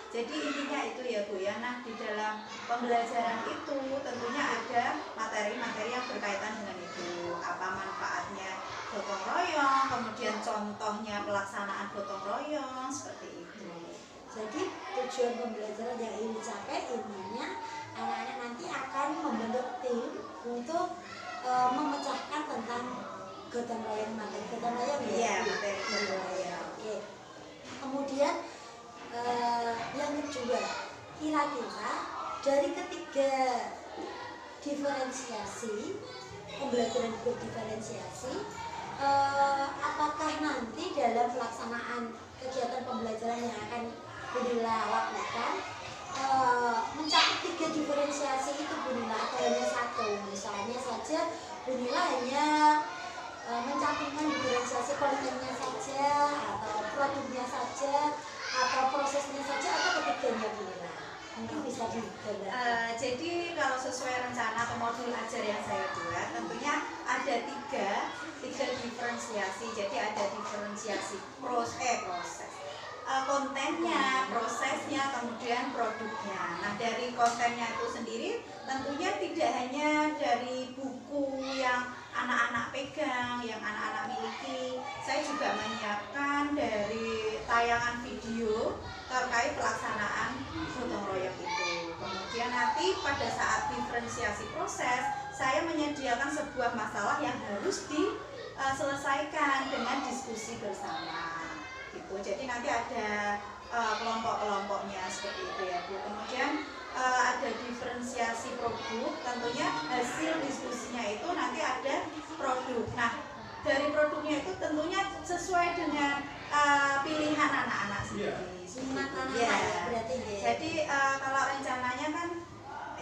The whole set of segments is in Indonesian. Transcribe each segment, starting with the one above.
Jadi intinya itu ya Bu ya. Nah di dalam pembelajaran itu tentunya ada materi-materi yang berkaitan dengan itu, apa manfaatnya gotong royong, kemudian contohnya pelaksanaan gotong royong seperti itu. Jadi tujuan pembelajaran yang ingin dicapai intinya anak-anak nanti akan membentuk tim untuk memecahkan tentang gotong royong, materi gotong royong ya. Iya, materi gotong royong. Oke. Kemudian yang kedua, kira-kira dari ketiga diferensiasi, pembelajaran diferensiasi, apakah nanti dalam pelaksanaan kegiatan pembelajaran yang akan Bunila lakukan mencakup tiga diferensiasi itu Bunila atau hanya satu? Misalnya saja Bunila hanya mencantumkan diferensiasi kontennya saja atau produknya saja atau prosesnya saja atau ketiganya Bunila? Mungkin bisa digambarkan. Jadi kalau sesuai rencana atau modul ajar yang saya buat, tentunya ada tiga diferensiasi. Jadi ada diferensiasi proses, kontennya, prosesnya, kemudian produknya. Nah dari kontennya itu sendiri tentunya tidak hanya dari buku yang anak-anak pegang, yang anak-anak miliki. Saya juga menyiapkan dari tayangan video terkait pelaksanaan gotong royong itu. Kemudian nanti pada saat diferensiasi proses, saya menyediakan sebuah masalah yang harus diselesaikan dengan diskusi bersama. Gitu. Jadi nanti ada kelompok-kelompoknya seperti itu ya Bu. Kemudian ada diferensiasi produk, tentunya hasil diskusinya itu nanti ada produk. Nah dari produknya itu tentunya sesuai dengan pilihan anak-anak sendiri. Ya, berarti ya. Jadi kalau rencananya kan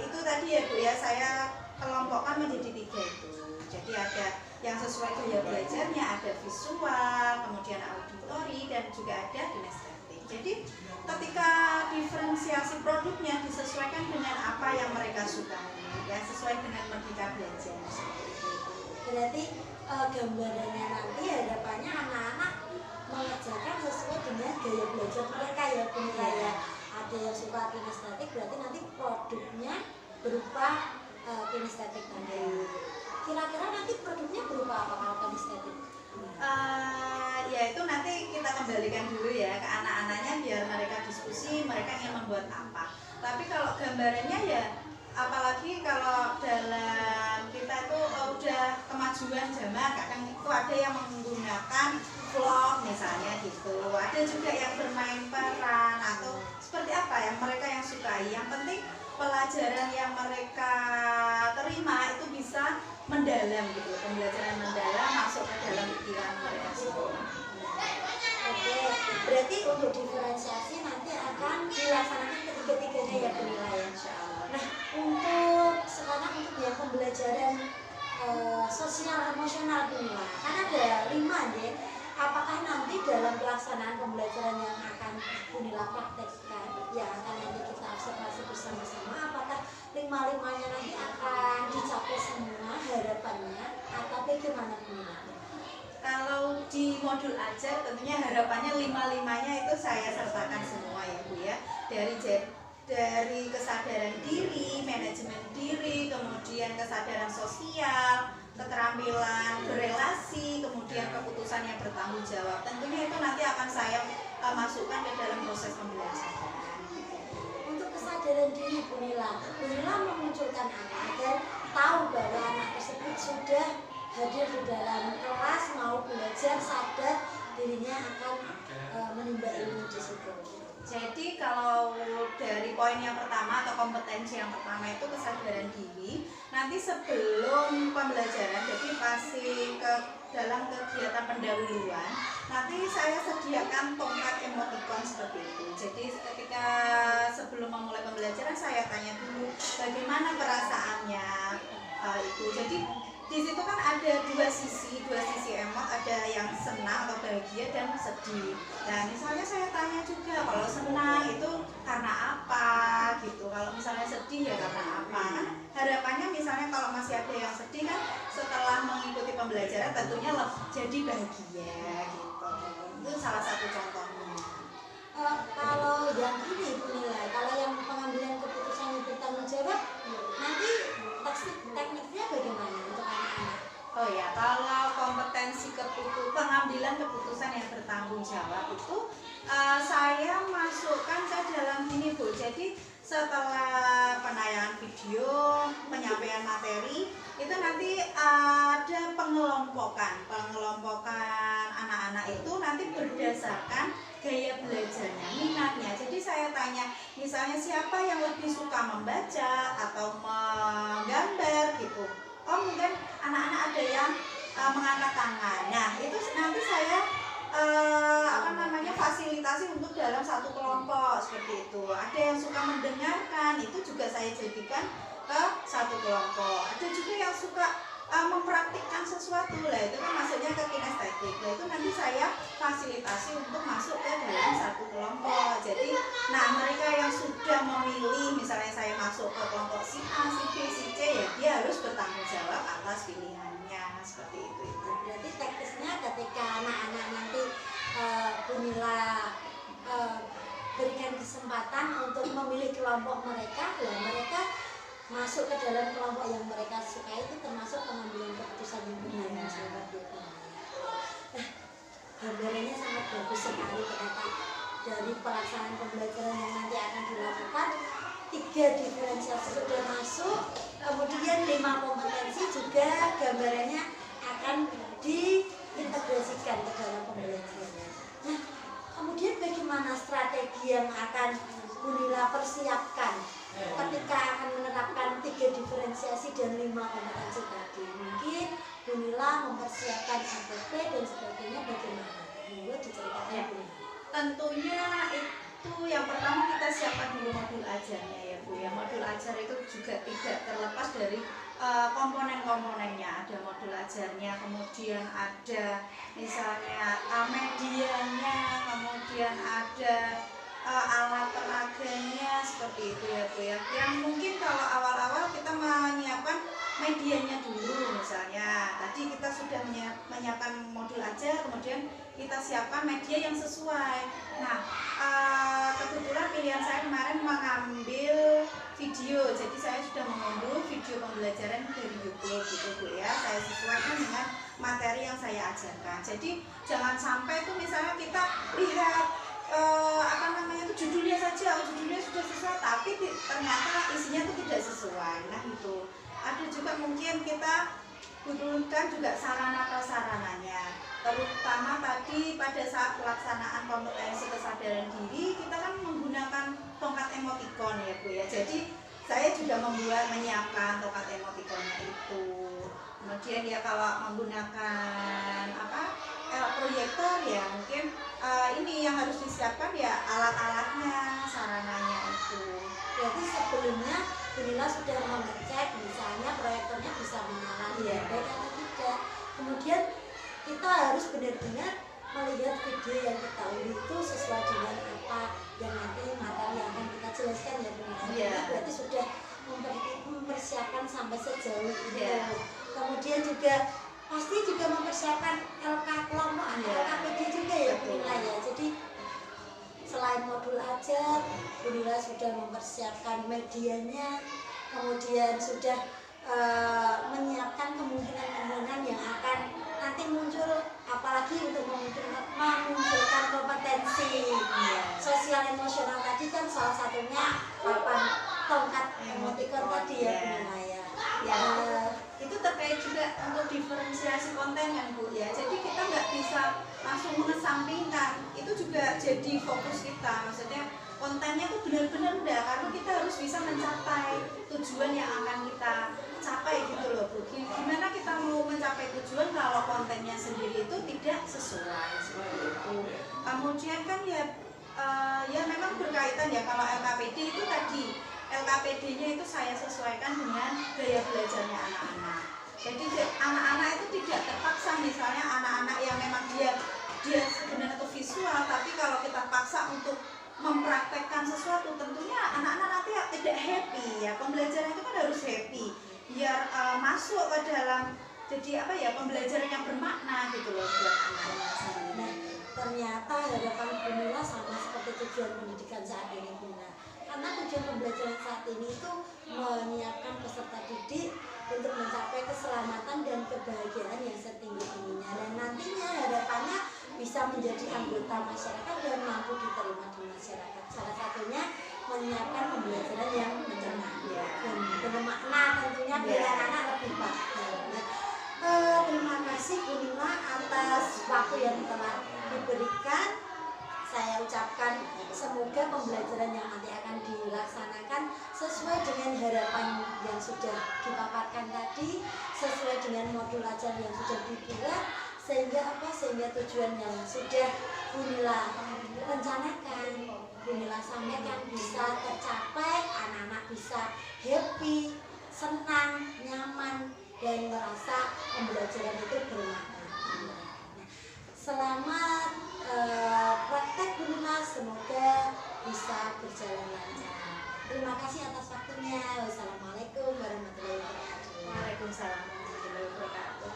itu tadi ya Bu ya, saya kelompokkan menjadi tiga itu. Jadi ada yang sesuai gaya belajarnya, ada visual, kemudian auditori, dan juga ada kinestetik. Jadi ketika diferensiasi produknya disesuaikan dengan apa yang mereka sukai, ya sesuai dengan merdeka belajar. Berarti gambarannya nanti harapannya anak-anak mengerjakan sesuai dengan gaya belajar mereka ya Bunila ya. Ada yang suka kinestetik, berarti nanti produknya berupa kinestetik tadi. Kira-kira nanti produknya berupa apa kalau kinestetik? Ya itu nanti kita kembalikan dulu ya ke anak-anaknya biar mereka diskusi mereka ingin membuat apa. Tapi kalau gambarannya ya apalagi kalau dalam kita itu udah kemajuan zaman, kadang itu ada yang menggunakan vlog misalnya gitu, ada juga yang bermain peran atau seperti apa yang mereka yang sukai. Yang penting pelajaran yang mereka terima itu bisa mendalam gitu, pembelajaran mendalam masuk ke dalam pikiran mereka semua. Oke, berarti untuk diferensiasi nanti akan dilaksanakan ketiga-tiganya ya Bunila ya. Nah, untuk sekarang untuk yang pembelajaran sosial emosional Bunila, kan ada 5 ya. Apakah nanti dalam pelaksanaan pembelajaran yang akan Bunila praktekkan, yang akan nanti kita observasi bersama-sama, apakah 5-5-nya nanti akan dicapai semua harapannya atau bagaimana Bunila? Kalau di modul ajar tentunya harapannya 5-5-nya itu saya sertakan semua ya Bu ya. Dari kesadaran diri, manajemen diri, kemudian kesadaran sosial, keterampilan berelasi, kemudian keputusan yang bertanggung jawab. Tentunya itu nanti akan saya masukkan ke dalam proses pembelajaran. Untuk kesadaran diri Bunila memunculkan apa agar tahu bahwa anak tersebut sudah hadir di dalam kelas, mau belajar, sadar dirinya akan menimba ilmu di situ. Jadi kalau dari poin yang pertama atau kompetensi yang pertama itu kesadaran diri, nanti sebelum pembelajaran, jadi masih ke dalam kegiatan pendahuluan, nanti saya sediakan tongkat emotikon seperti itu. Jadi ketika sebelum memulai pembelajaran saya tanya dulu bagaimana perasaannya itu. Jadi di situ kan ada dua sisi emot, ada yang senang atau bahagia dan sedih. Nah misalnya saya tanya juga kalau senang itu karena apa gitu, kalau misalnya sedih ya karena apa. Kan harapannya misalnya kalau masih ada yang sedih kan setelah mengikuti pembelajaran tentunya jadi bahagia gitu. Itu salah satu contohnya. kalau yang ini Bu Nila, kalau yang pengambilan keputusan yang bertanggung jawab, nanti tekniknya bagaimana untuk anak-anak? Oh ya, kalau kompetensi pengambilan keputusan yang bertanggung jawab itu saya masukkan ke dalam ini Bu. Jadi setelah penayangan video, penyampaian materi, itu nanti ada pengelompokan anak-anak itu nanti berdasarkan gaya belajarnya, minatnya. Jadi saya tanya, misalnya siapa yang lebih suka membaca atau menggambar gitu. Oh mungkin anak-anak ada yang mengangkat tangan. Nah itu nanti saya fasilitasi untuk dalam satu kelompok seperti itu. Ada yang suka mendengarkan, itu juga saya jadikan ke satu kelompok. Ada juga yang suka mempraktikkan sesuatu lah, itu kan masuknya ke kinestetik. Nah itu nanti saya fasilitasi untuk masuk ke dalam satu kelompok. Jadi nah mereka yang sudah memilih, misalnya saya masuk ke kelompok si A, si B, si C, ya dia harus bertanggung jawab atas pilihannya seperti itu. Berarti teknisnya ketika anak-anak nanti Bu Nila berikan kesempatan untuk memilih kelompok mereka, ya mereka masuk ke dalam kelompok yang mereka sukai, itu termasuk pengambilan keputusan yang bertanggung jawab. Gambarannya sangat bagus sekali ternyata dari pelaksanaan pembelajaran yang nanti akan dilakukan. 3 diferensiasi sudah masuk, kemudian 5 kompetensi juga gambarannya akan diintegrasikan ke dalam pembelajaran. Nah, kemudian bagaimana strategi yang akan Bu Nila persiapkan ketika akan menerapkan 3 diferensiasi dan 5 kompetensi tadi? Mungkin Bu Nila mempersiapkan SPP dan sebagainya, bagaimana? Monggo diceritakan ya, Bu. Tentunya itu yang pertama kita siapkan dulu modul ajarnya ya Bu ya. Modul ajar itu juga tidak terlepas dari komponen-komponennya. Ada modul ajarnya, kemudian ada misalnya medianya, kemudian ada alat peraganya seperti itu ya Bu ya. Yang mungkin kalau awal-awal kita menyiapkan medianya dulu, misalnya tadi kita sudah menyiapkan modul ajar, kemudian kita siapkan media yang sesuai. Nah kebetulan pilihan saya kemarin mengambil video, jadi saya sudah mengunduh video pembelajaran dari YouTube gitu Bu ya. Saya sesuaikan dengan materi yang saya ajarkan. Jadi jangan sampai tuh misalnya kita lihat judulnya saja, judulnya sudah sesuai tapi ternyata isinya itu tidak sesuai. Nah itu ada juga mungkin kita butuhkan juga sarana prasarananya, terutama tadi pada saat pelaksanaan kompetensi kesadaran diri kita kan menggunakan tongkat emotikon ya Bu ya. Jadi saya juga menyiapkan tongkat emotikonnya itu. Kemudian ya kalau menggunakan proyektor ya mungkin ini yang harus disiapkan ya alat-alatnya, sarananya itu. Berarti sebelumnya Bu Nila sudah mengecek misalnya proyektornya bisa menyala dengan baik atau tidak. Kemudian kita harus benar-benar melihat video yang kita unduh itu sesuai dengan apa yang nanti materi yang akan kita jelaskan ya Bu Nila. Berarti sudah mempersiapkan sampai sejauh itu. Kemudian juga pasti juga mempersiapkan LK kelompok, LKPD juga ya Bu Nila ya. Jadi selain modul ajar, Bu Nila sudah mempersiapkan medianya, kemudian sudah menyiapkan kemungkinan-kemungkinan yang akan nanti muncul, apalagi untuk memunculkan kompetensi sosial emosional tadi kan salah satunya papan tongkat emotikon tadi ya Bu Nila ya. Itu terkait juga untuk diferensiasi konten kan Bu ya. Jadi kita nggak bisa langsung mengesampingkan, itu juga jadi fokus kita. Maksudnya kontennya tuh benar-benar udah, karena kita harus bisa mencapai tujuan yang akan kita capai gitu loh Bu. Gimana kita mau mencapai tujuan kalau kontennya sendiri itu tidak sesuai seperti itu. Kemudian kan ya memang berkaitan ya, kalau LKPD itu tadi LKPD-nya itu saya sesuaikan dengan gaya belajarnya anak-anak. Jadi anak-anak itu tidak terpaksa, misalnya anak-anak yang memang dia sebenarnya itu visual, tapi kalau kita paksa untuk mempraktekkan sesuatu, tentunya anak-anak nanti tidak happy ya. Pembelajaran itu kan harus happy, biar masuk ke dalam jadi pembelajaran yang bermakna gitu loh buat anak-anak sendiri. Nah, ternyata harapan Bunila sama seperti tujuan pendidikan saat ini Bunila. Karena tujuan pembelajaran saat ini itu menyiapkan peserta didik untuk mencapai keselamatan dan kebahagiaan yang setinggi-tingginya, dan nantinya harapannya bisa menjadi anggota masyarakat dan mampu diterima di masyarakat. Salah satunya menyiapkan pembelajaran yang menyenangkan dan penuh makna tentunya biar anak-anak lebih paham. Terima kasih Bu Nina atas waktu yang telah diberikan. Saya ucapkan semoga pembelajaran yang nanti akan dilaksanakan sesuai dengan harapan yang sudah dipaparkan tadi, sesuai dengan modul ajar yang sudah dibuat, sehingga tujuan yang sudah Bu Nila rencanakan, Bu Nila sampaikan bisa tercapai, anak-anak bisa happy, senang, nyaman, dan merasa pembelajaran itu bermakna. Selamat praktek Bu Nina, semoga bisa berjalan lancar. Terima kasih atas waktunya. Wassalamualaikum warahmatullahi wabarakatuh. Waalaikumsalam warahmatullahi wabarakatuh.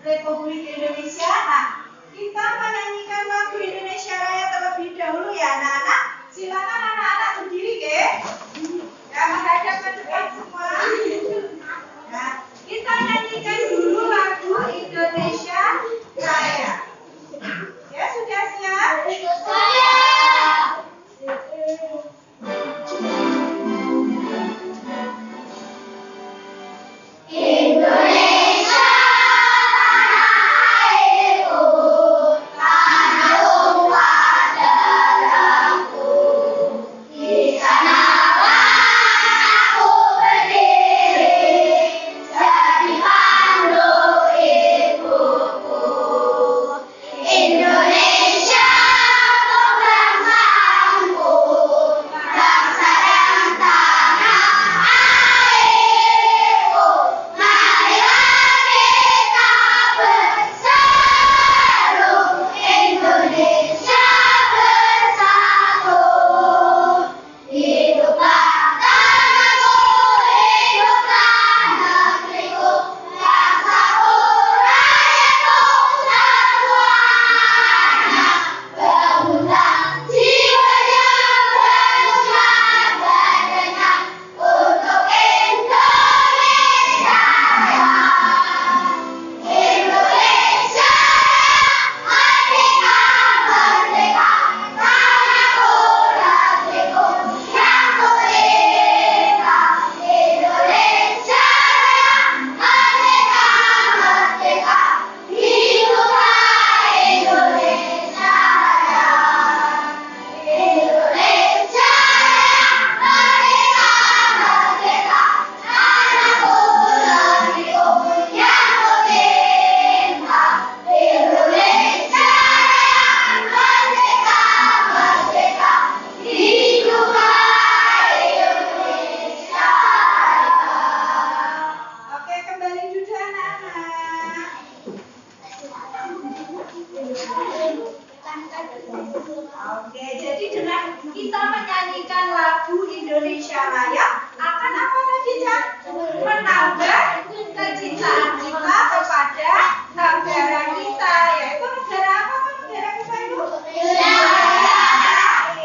Republik Indonesia. Nah, kita menyanyikan lagu Indonesia Raya terlebih dahulu ya anak-anak. Silakan anak-anak berdiri ya. Ya, menghadap ke depan semua. Nah, kita nyanyikan dulu lagu Indonesia Raya. Ya, sudah siap? Sudah. kita menyanyikan lagu Indonesia Raya akan apa tadi, Cak? Menambah kecintaan kita kepada negara kita, yaitu negara apa negara kita itu?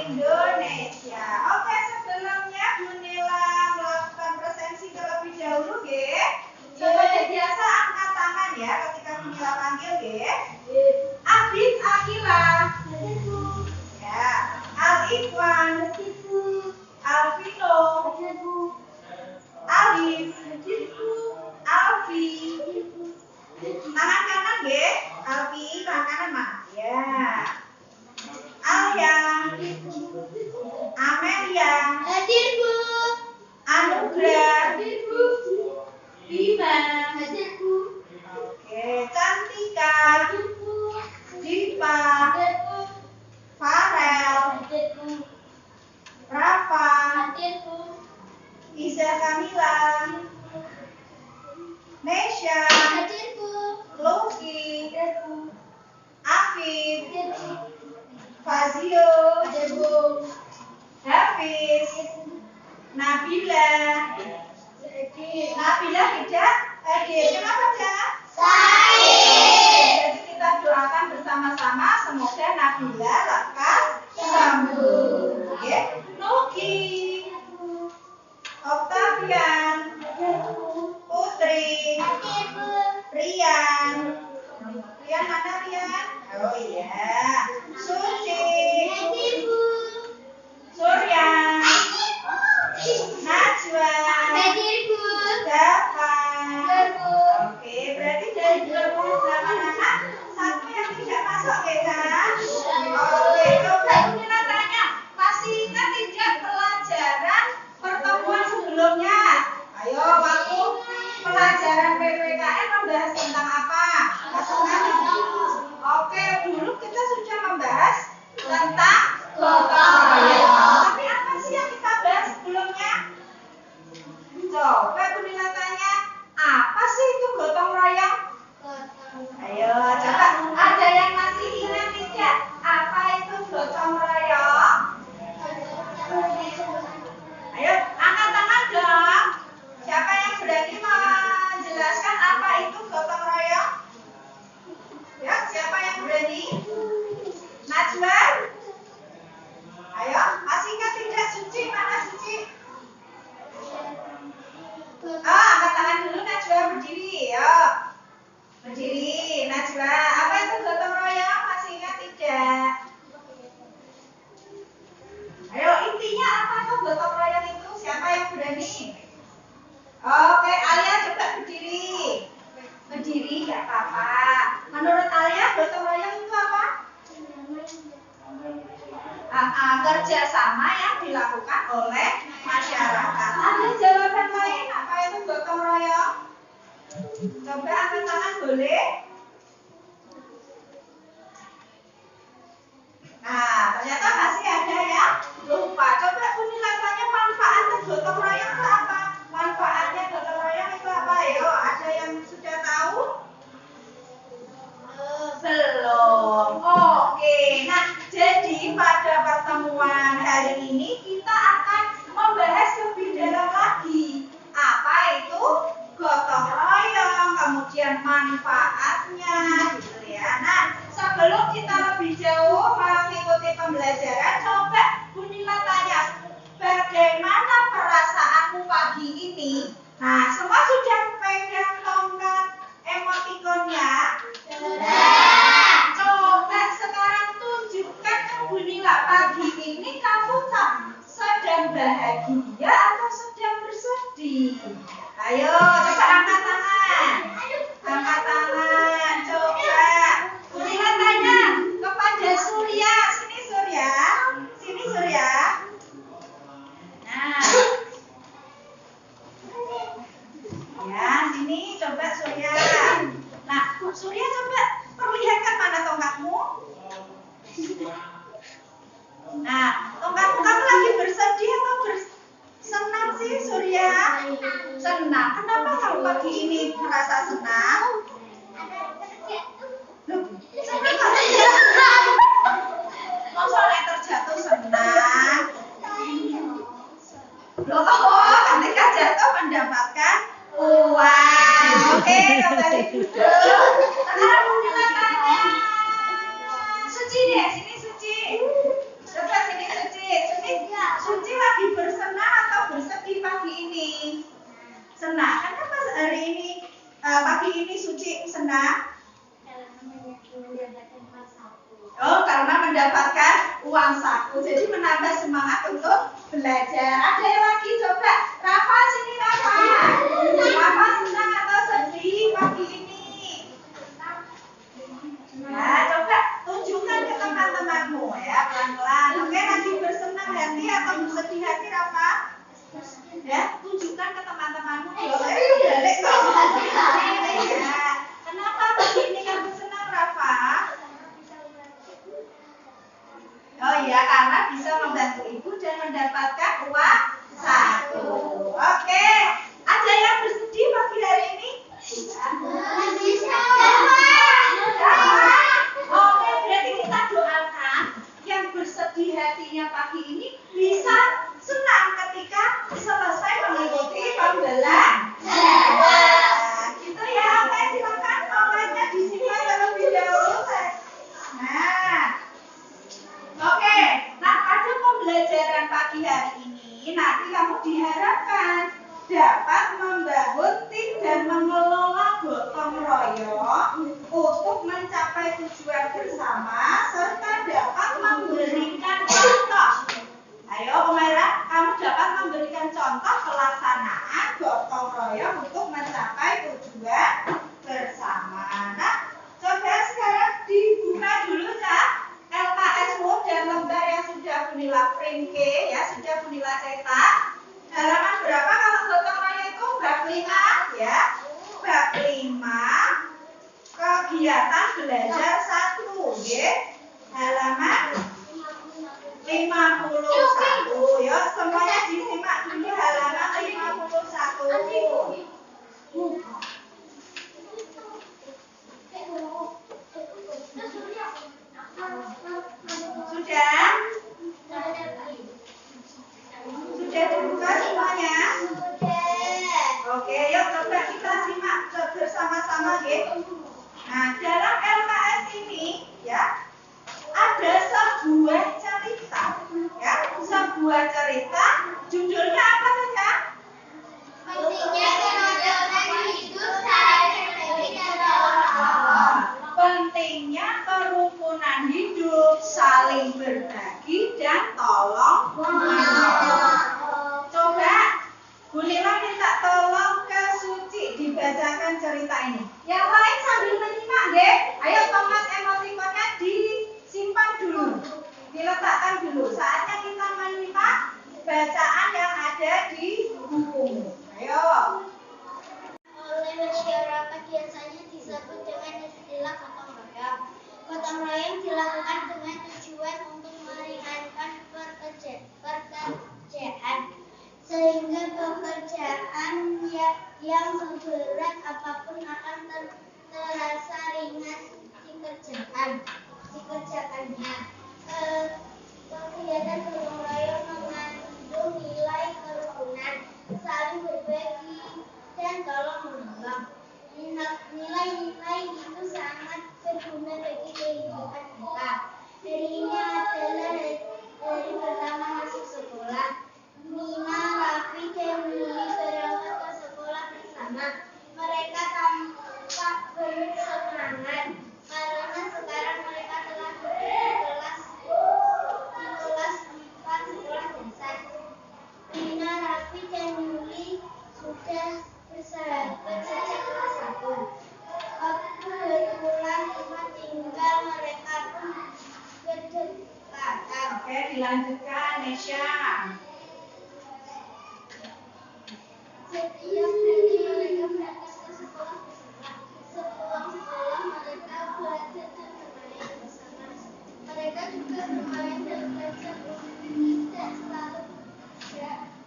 Indonesia. Oke, sebelumnya Bu Nila melakukan presensi terlebih dahulu, nggih. Seperti biasa angkat tangan ya ketika Bu Nila panggil, nggih. Abid Akila. Ya. Al-Ikhwan. Alvino. Alif. Alfi. Tangan kanan, nggih. Alfi, tangan kanan mana? Ya. Alia. Amelia. Hadir, Bu. Anugrah. Hadir, Bu. Bima. Hadir, Bu. Oke, Cantika. Hadir, Bu. Diva. Hadir, Bu. Farel. Hadir, Bu. Rafa. Hadir, Bu. Iza Kamila. Nesha. Hadir, Bu. Loki. Hadir, Bu. Afif. Hadir, Bu. Fazio. Hadir, Bu. Hafiz. Nabila. Nabila tidak hadir. Kenapa, Cak? Jadi kita doakan bersama-sama semoga Nabila lekas sembuh. Oke. Nuki. Octavian. Putri. Hadir, Bu. Rian. Rian mana Rian? Oh iya. Suci. Hadir, Bu. Surya. Hadir, Bu. Najwa. Hadir, Bu. Dava. Hadir, Bu. Oke, berarti dari 28 anak satu yang tidak masuk ya, Kak? Oke, coba kita tanya, masih ingat tidak pelajaran pertemuan sebelumnya? Ayo, waktu pelajaran PPKN membahas tentang apa? Masuk kan? Oke, dulu kita sudah membahas tentang gotong royong. Tapi apa sih yang kita bahas sebelumnya? Coba Bu Nila tanya, apa sih itu gotong royong? Ayo, coba ada yang masih ingat tidak? Apa itu gotong royong? Ayo, angkat tangan dong. Siapa yang berani menjelaskan apa itu gotong royong? Ya, siapa yang berani? Najwa? Ayo, masih ingat tidak? Suci, mana Suci? Angkat tangan dulu Najwa, berdiri. Yo. Berdiri, Najwa. Apa itu gotong royong? Masih ingat tidak? Ayo, intinya apa tuh gotong royong itu? Siapa yang berani? Oke, Alia coba berdiri. Berdiri, nggak apa-apa. Menurut Alia, gotong royong itu apa? Kerjasama yang dilakukan oleh masyarakat. Ada jawaban lain apa itu gotong royong? Coba angkat tangan boleh? Nah, ternyata masih ada yang lupa. Coba Bu Nila tanya manfaat gotong royong itu apa? Manfaatnya gotong royong itu apa? Ayo, ada yang sudah tahu? Belum. Oke. Nah, jadi pada pertemuan hari ini kita akan membahas lebih dalam lagi. Apa itu gotong royong, kemudian manfaatnya, gitu ya. Nah, sebelum kita lebih jauh mengikuti pembelajaran, coba Bu Nila tanya, bagaimana perasaanmu pagi ini? Nah, semua sudah pegang tongkat emotikonnya? Coba sekarang tunjukkan ke Bu Nila, pagi ini kamu sedang bahagia atau sedang bersedih? Ayo, coba angkat tangan. Angkat tangan, coba. Bu Nila tanya kepada Surya. Sini Surya. Sini Surya. Nah. Ya, sini coba Surya. Nah, Surya coba perlihatkan mana tongkatmu. Nah, tongkatmu kamu lagi bersedih atau senang sih Surya? Senang. Kenapa kamu pagi ini merasa senang? Loh, senang kamu ya? Masa terjatuh senang? pagi ini Suci senang? Oh, karena mendapatkan uang saku, jadi menambah semangat untuk belajar. Ada yang lagi coba? Rafa, sini Rafa. Rafa senang atau sedih pagi ini? Nah, coba tunjukkan ke teman-temanmu ya, pelan-pelan. Oke, lagi bersenang hati atau bersedih hati Rafa? Ya, tunjukkan ke teman-temanmu. Balik toh. Ya. Kenapa pagi ini kamu senang Rafa? Oh iya, karena bisa membantu ibu dan mendapatkan uang saku. Oke, ada yang bersedih pagi hari ini? Oke, berarti kita doakan yang bersedih hatinya pagi ini bisa senang ketika selesai mengikuti pembelajaran. Gitu ya, oke, silakan online-nya disimpan terlebih dahulu. Nah, oke, nah pada pembelajaran pagi hari ini nanti kamu diharapkan dapat membangun tim dan mengelola gotong royong untuk mencapai tujuan bersama serta dapat memberikan contoh. Ayo Umaira, kamu dapat memberikan contoh pelaksanaan gotong royong untuk mencapai tujuan bersama. Nah, coba sekarang dibuka dulu ya LKS-mu dan lembar yang sudah Bunila print ya, sudah Bunila cetak. Halaman berapa kalau gotong royong itu? Bab 5 ya. Bab 5 kegiatan belajar 1 ya. Halaman 51. Ya, semuanya disimak dulu halaman 51. Sudah? Sudah dibuka semuanya? Oke, yuk coba kita simak bersama-sama ya. Nah, dalam LKS ini ya ada sebuah cerita ya, sebuah cerita judulnya apa saja? Pentingnya kerukunan hidup saling menolong. Pentingnya kerukunan hidup, saling berbagi dan tolong menolong. Coba Bu Lila minta tolong ke Suci dibacakan cerita ini. Yang lain sambil menyimak deh. Ayo Thomas emotikonnya disimpan dulu, diletakkan dulu. Saatnya kita menyimak bacaan yang ada di buku. Ayo. Oleh masyarakat biasanya disebut dengan istilah gotong royong. Gotong royong dilakukan dengan tujuan untuk meringankan pekerjaan sehingga pekerjaan yang seberat apapun akan terasa ringan dikerjakannya. Kegiatan gotong royong mengandung nilai kerukunan, saling berbagi, dan tolong menolong. Nilai-nilai itu sangat berguna bagi kehidupan kita. Hari ini adalah hari pertama masuk sekolah. Nina, Raffi, dan Yuli berangkat ke sekolah bersama. Mereka tampak penuh semangat karena sekarang mereka telah duduk di kelas 4 sekolah dasar. Nina, Raffi, dan Yuli sudah bersahabat sejak kelas 1. Waktu berpulang rumah tinggal mereka pun berdekatan. Oke, dilanjutkan Nesya. Setiap hari mereka berangkat ke sekolah bersama. Sepulang sekolah mereka belajar dan bermain bersama. Mereka juga bermain dan belajar tidak selalu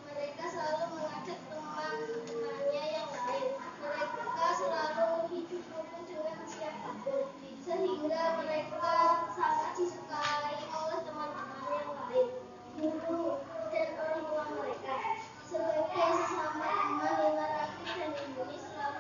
mereka selalu mengajak teman-temannya yang lain. Mereka selalu hidup rukun dengan siapapun, sehingga mereka sangat disukai oleh teman-teman yang lain, guru, dan orang tua mereka. Sebagai sesama teman, Nina, Raffi, dan Yuli selalu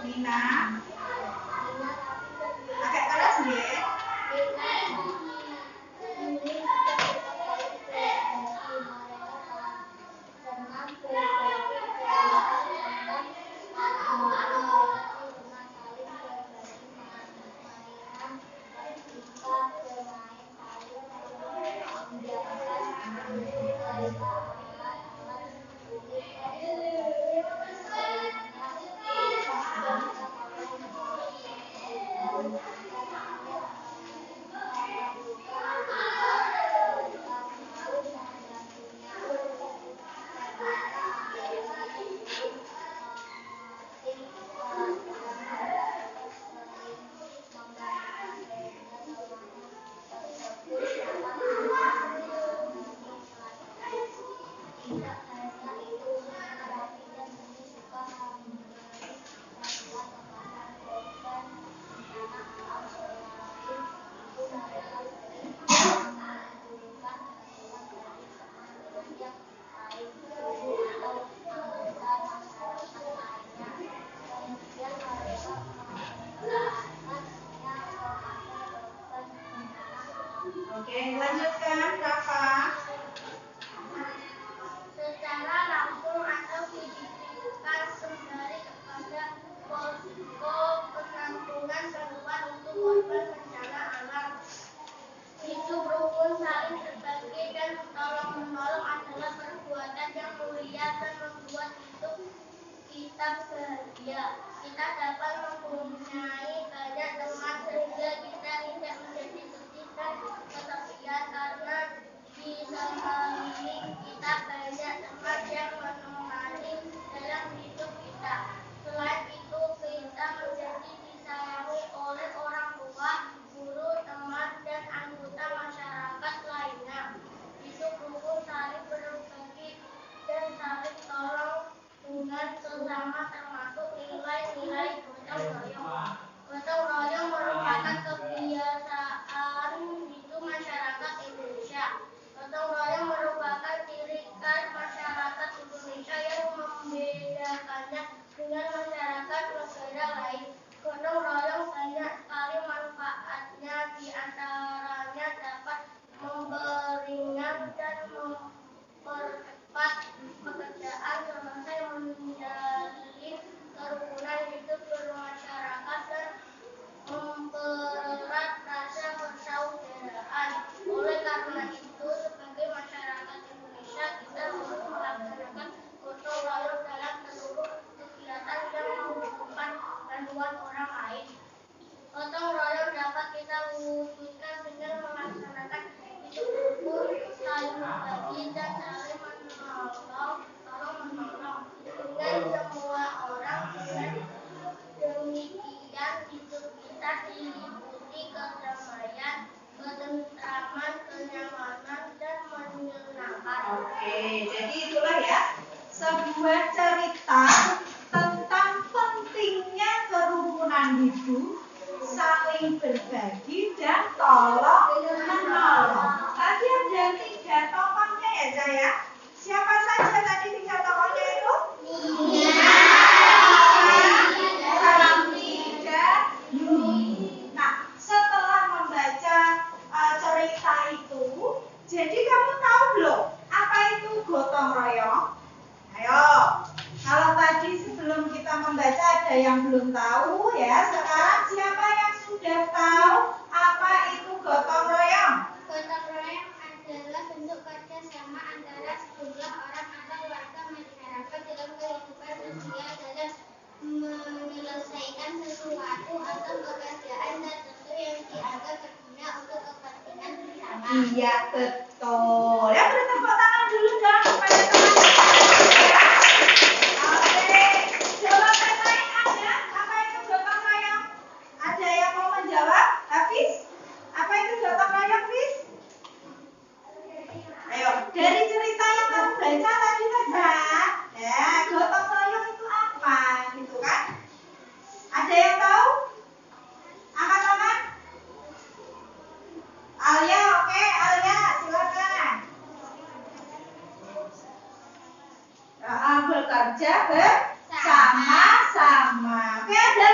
Nina. Agak keras nggih. Oke, lanjutkan Rafa. Secara langsung atau signifikan kembali kepada posko penampungan bantuan untuk korban bencana alam. Hidup rukun, saling berbagi dan tolong menolong adalah perbuatan yang mulia dan membuat hidup kita bahagia. Kita dapat mempunyai banyak teman sehingga kita tidak menjadi sedih dan kesepian karena di sekeliling kita banyak teman yang menemani dalam hidup kita. Selain itu kita menjadi disayangi oleh orang tua, guru, teman, dan anggota masyarakat lainnya. Hidup rukun, saling berbagi dan saling tolong dengan sesama termasuk nilai-nilai gotong royong. Gotong royong merupakan kebiasaan hidup masyarakat Indonesia. Gotong royong merupakan ciri khas masyarakat Indonesia yang membedakannya dengan masyarakat negara lain. Gotong royong banyak sekali manfaatnya, di antaranya dapat memperingan dan mempercepat pekerjaan, selesai menjalin kerukunan hidup bermasyarakat dan mempererat rasa persaudaraan. Oleh karena itu, sebagai masyarakat Indonesia, kita harus melaksanakan gotong royong dalam seluruh kegiatan yang membutuhkan bantuan orang lain. Gotong royong dapat kita wujudkan dengan melaksanakan hidup rukun, saling berbagi dan saling tolong-menolong dengan semua orang. Demikian hidup kita diliputi kedamaian, ketentraman, kenyamanan, dan menyenangkan. Oke, jadi itulah ya sebuah cerita tentang pentingnya kerukunan hidup, saling berbagi dan tolong menolong. Tadi ada 3 tokohnya ya, Jaya. Siapa saja tadi 3 tokohnya itu? Nah, setelah membaca cerita itu, jadi kamu tahu belum apa itu gotong royong? Ayo, kalau tadi sebelum kita membaca ada yang belum tahu ya, sekarang siapa yang sudah tahu apa itu gotong royong? Gotong royong adalah bentuk kerjasama antara sejumlah orang atau warga masyarakat dalam kehidupan sosial dalam menyelesaikan sesuatu atau pekerjaan tertentu yang dianggap berguna untuk kepentingan bersama. Iya, betul. Ya, beri tepuk tangan dulu dong kepada teman-teman. Oke, jawaban lain ada? Apa itu gotong royong? Ada yang mau menjawab? Hafiz? Apa itu gotong royong, Hafiz? Ayo, dari cerita yang kamu baca tadi kan, ya, gotong royong itu apa, gitu kan? Ada yang tahu? Angkat tangan. Alia, oke, Alia, silakan. Bekerja bersama-sama. Oke, ada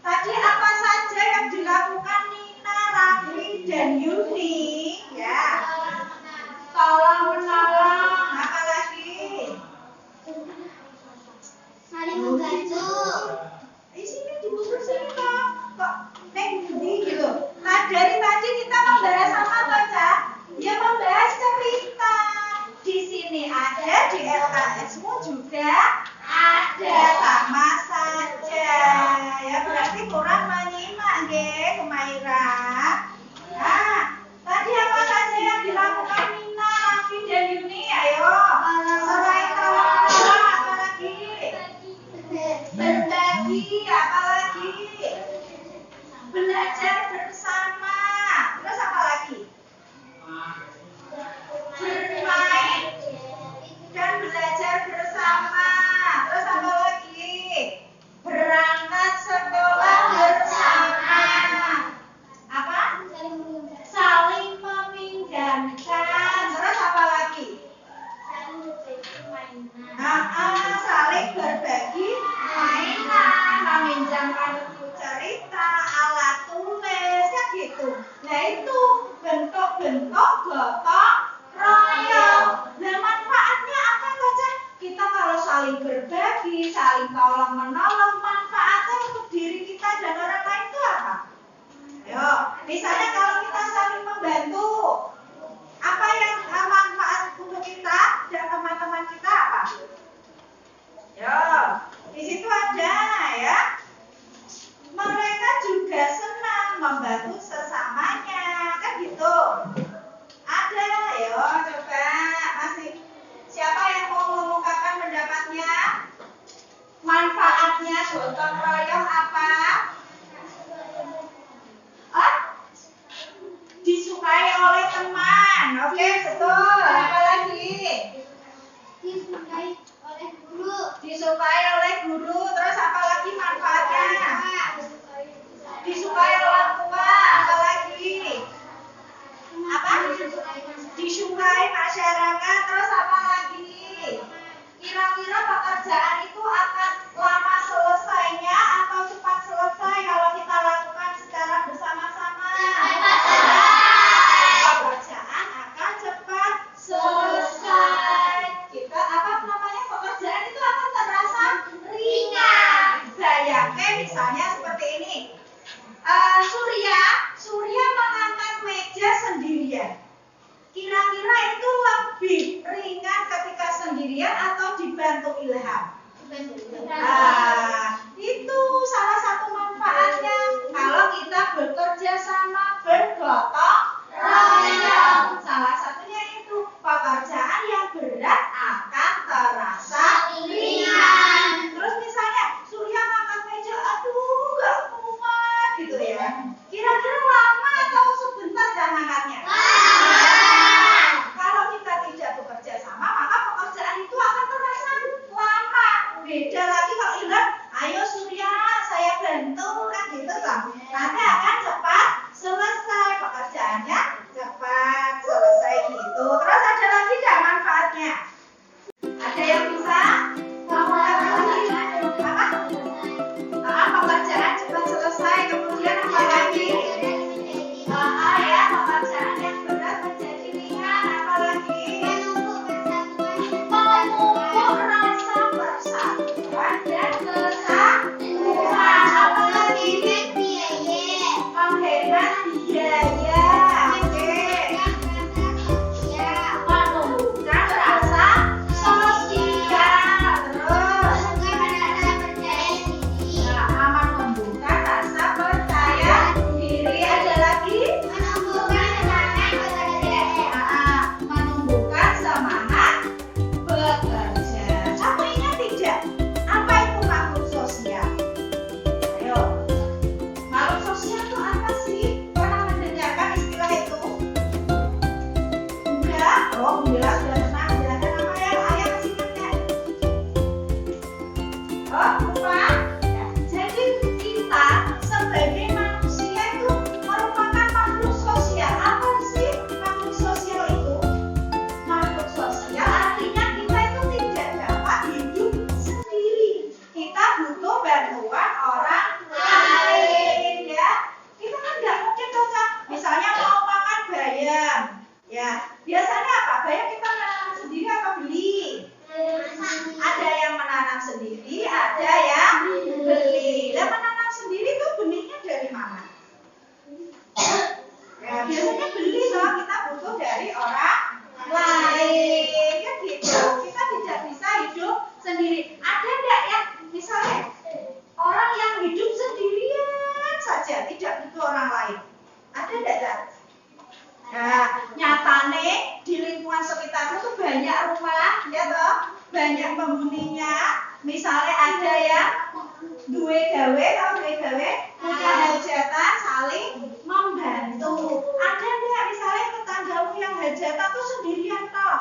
Tadi apa saja yang dilakukan Nina, Raffi, dan Yuni? Ya. Tolong menolong. Apa lagi? Saling membantu. Di sini di buku cerita. Kok neng budi gitu. Nah dari tadi kita membahas apa baca? Ya membahas cerita. Di sini ada, di LKS-mu juga ada, sama saja. Ya berarti kurang menyimak nggih, Humaira. Nah, tadi apa saja yang dilakukan Nina, Raffi, dan Yuni? Ayo. Selain tolong apa lagi? Berbagi, apa lagi? Belajar bersama. Terus apa lagi? Bermain dan belajar bersama. Terus apa lagi? Berangkat sekolah bersama. Apa? Saling meminjamkan. Terus apa lagi? Saling berbagi mainan, meminjamkan buku cerita, alat tulis, ya gitu. Nah itu bentuk-bentuk gotong royong. Nah manfaatnya apa saja? Kita kalau saling berbagi, saling tolong menolong, manfaatnya untuk diri kita dan orang lain itu apa? Ayo, misalnya kalau kita saling membantu, apa yang manfaat untuk kita dan teman-teman kita apa? Yo, di situ ada ya. Mereka juga senang membantu sesamanya, kan gitu. Ada, yo coba masih. Siapa yang mau mengungkapkan pendapatnya? Manfaatnya gotong royong apa? Disukai oleh teman. Oke, betul. Apa lagi? Disukai oleh guru. Disukai oleh guru. Terus apa lagi manfaatnya? Disukai orang tua. Apa lagi? Apa? Disukai masyarakat. Terus apa lagi? Kira-kira pekerjaan itu akan lama selesainya atau cepat selesai kalau kita lakukan secara bersama-sama? Pekerjaan akan cepat selesai. Kita pekerjaan itu akan terasa ringan. Bayangkan misalnya seperti ini. Surya mengangkat meja sendirian. Kira-kira itu lebih ringan ketika sendirian atau dibantu Ilham? Itu salah satu manfaatnya kalau kita bekerja sama bergotong royong. Salah satunya itu pekerjaan yang berat akan terasa ringan. Terus misalnya Surya ngangkat meja, aduh gak kuat gitu ya. Kira-kira lama atau sebentar cara ngangkatnya? Kalau kita tidak bekerja sama, maka pekerjaan itu akan terasa lama. Beda lagi kalau Ilham Ada enggak, Cak? Nah, nyatane di lingkungan sekitarku tuh banyak rumah, ya toh, banyak penghuninya. Misalnya ada yang duwe gawe, punya hajatan, saling membantu. Ada enggak misalnya tetanggamu yang hajatan tuh sendirian toh?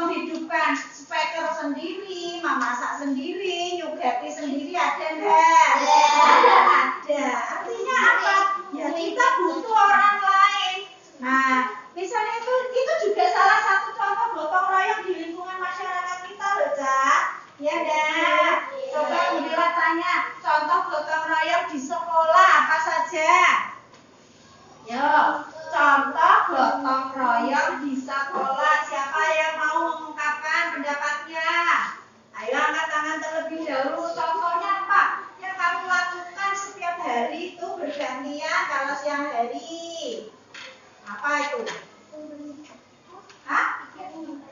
Menghidupkan speaker sendiri, memasak sendiri, nyugati sendiri, ada enggak? Ada. Artinya apa? Ya kita butuh orang lain. Nah, misalnya itu juga salah satu contoh gotong royong di lingkungan masyarakat kita loh, Cak. Ya enggak? Coba Mila tanya, contoh gotong royong di sekolah apa saja? Yo, contoh gotong royong di sekolah. Siapa yang mau mengungkapkan pendapatnya? Ayo angkat tangan terlebih dahulu. Contohnya apa? Yang kamu lakukan setiap hari itu bergantian kalau siang hari. Apa itu? Hah?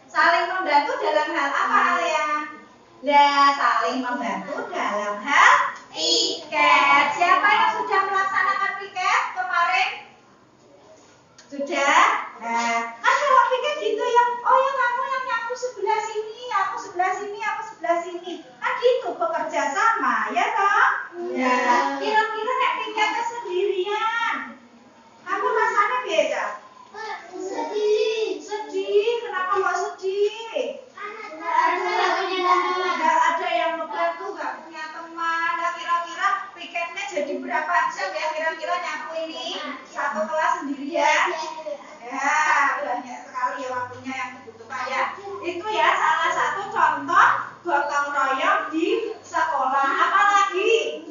Saling membantu dalam hal apa kalian? Lah, saling membantu dalam hal piket. Siapa yang sudah melaksanakan piket kemarin? Sudah? Nah, kan kalau piket gitu ya. Oh ya, kamu yang nyapu sebelah sini, aku sebelah sini, aku sebelah sini. Kan gitu bekerja sama, ya toh? Ya, kira-kira nek piketnya sendirian. Kamu rasanya beda? Sedih. Kenapa kok sedih? Nggak ada yang membantu, nggak punya teman. Nah, kira-kira piketnya jadi berapa jam ya? Kira-kira nyapu ini satu kelas sendirian? Ya, banyak sekali ya waktunya yang dibutuhkan ya. Itu ya salah satu contoh gotong royong di sekolah. Apalagi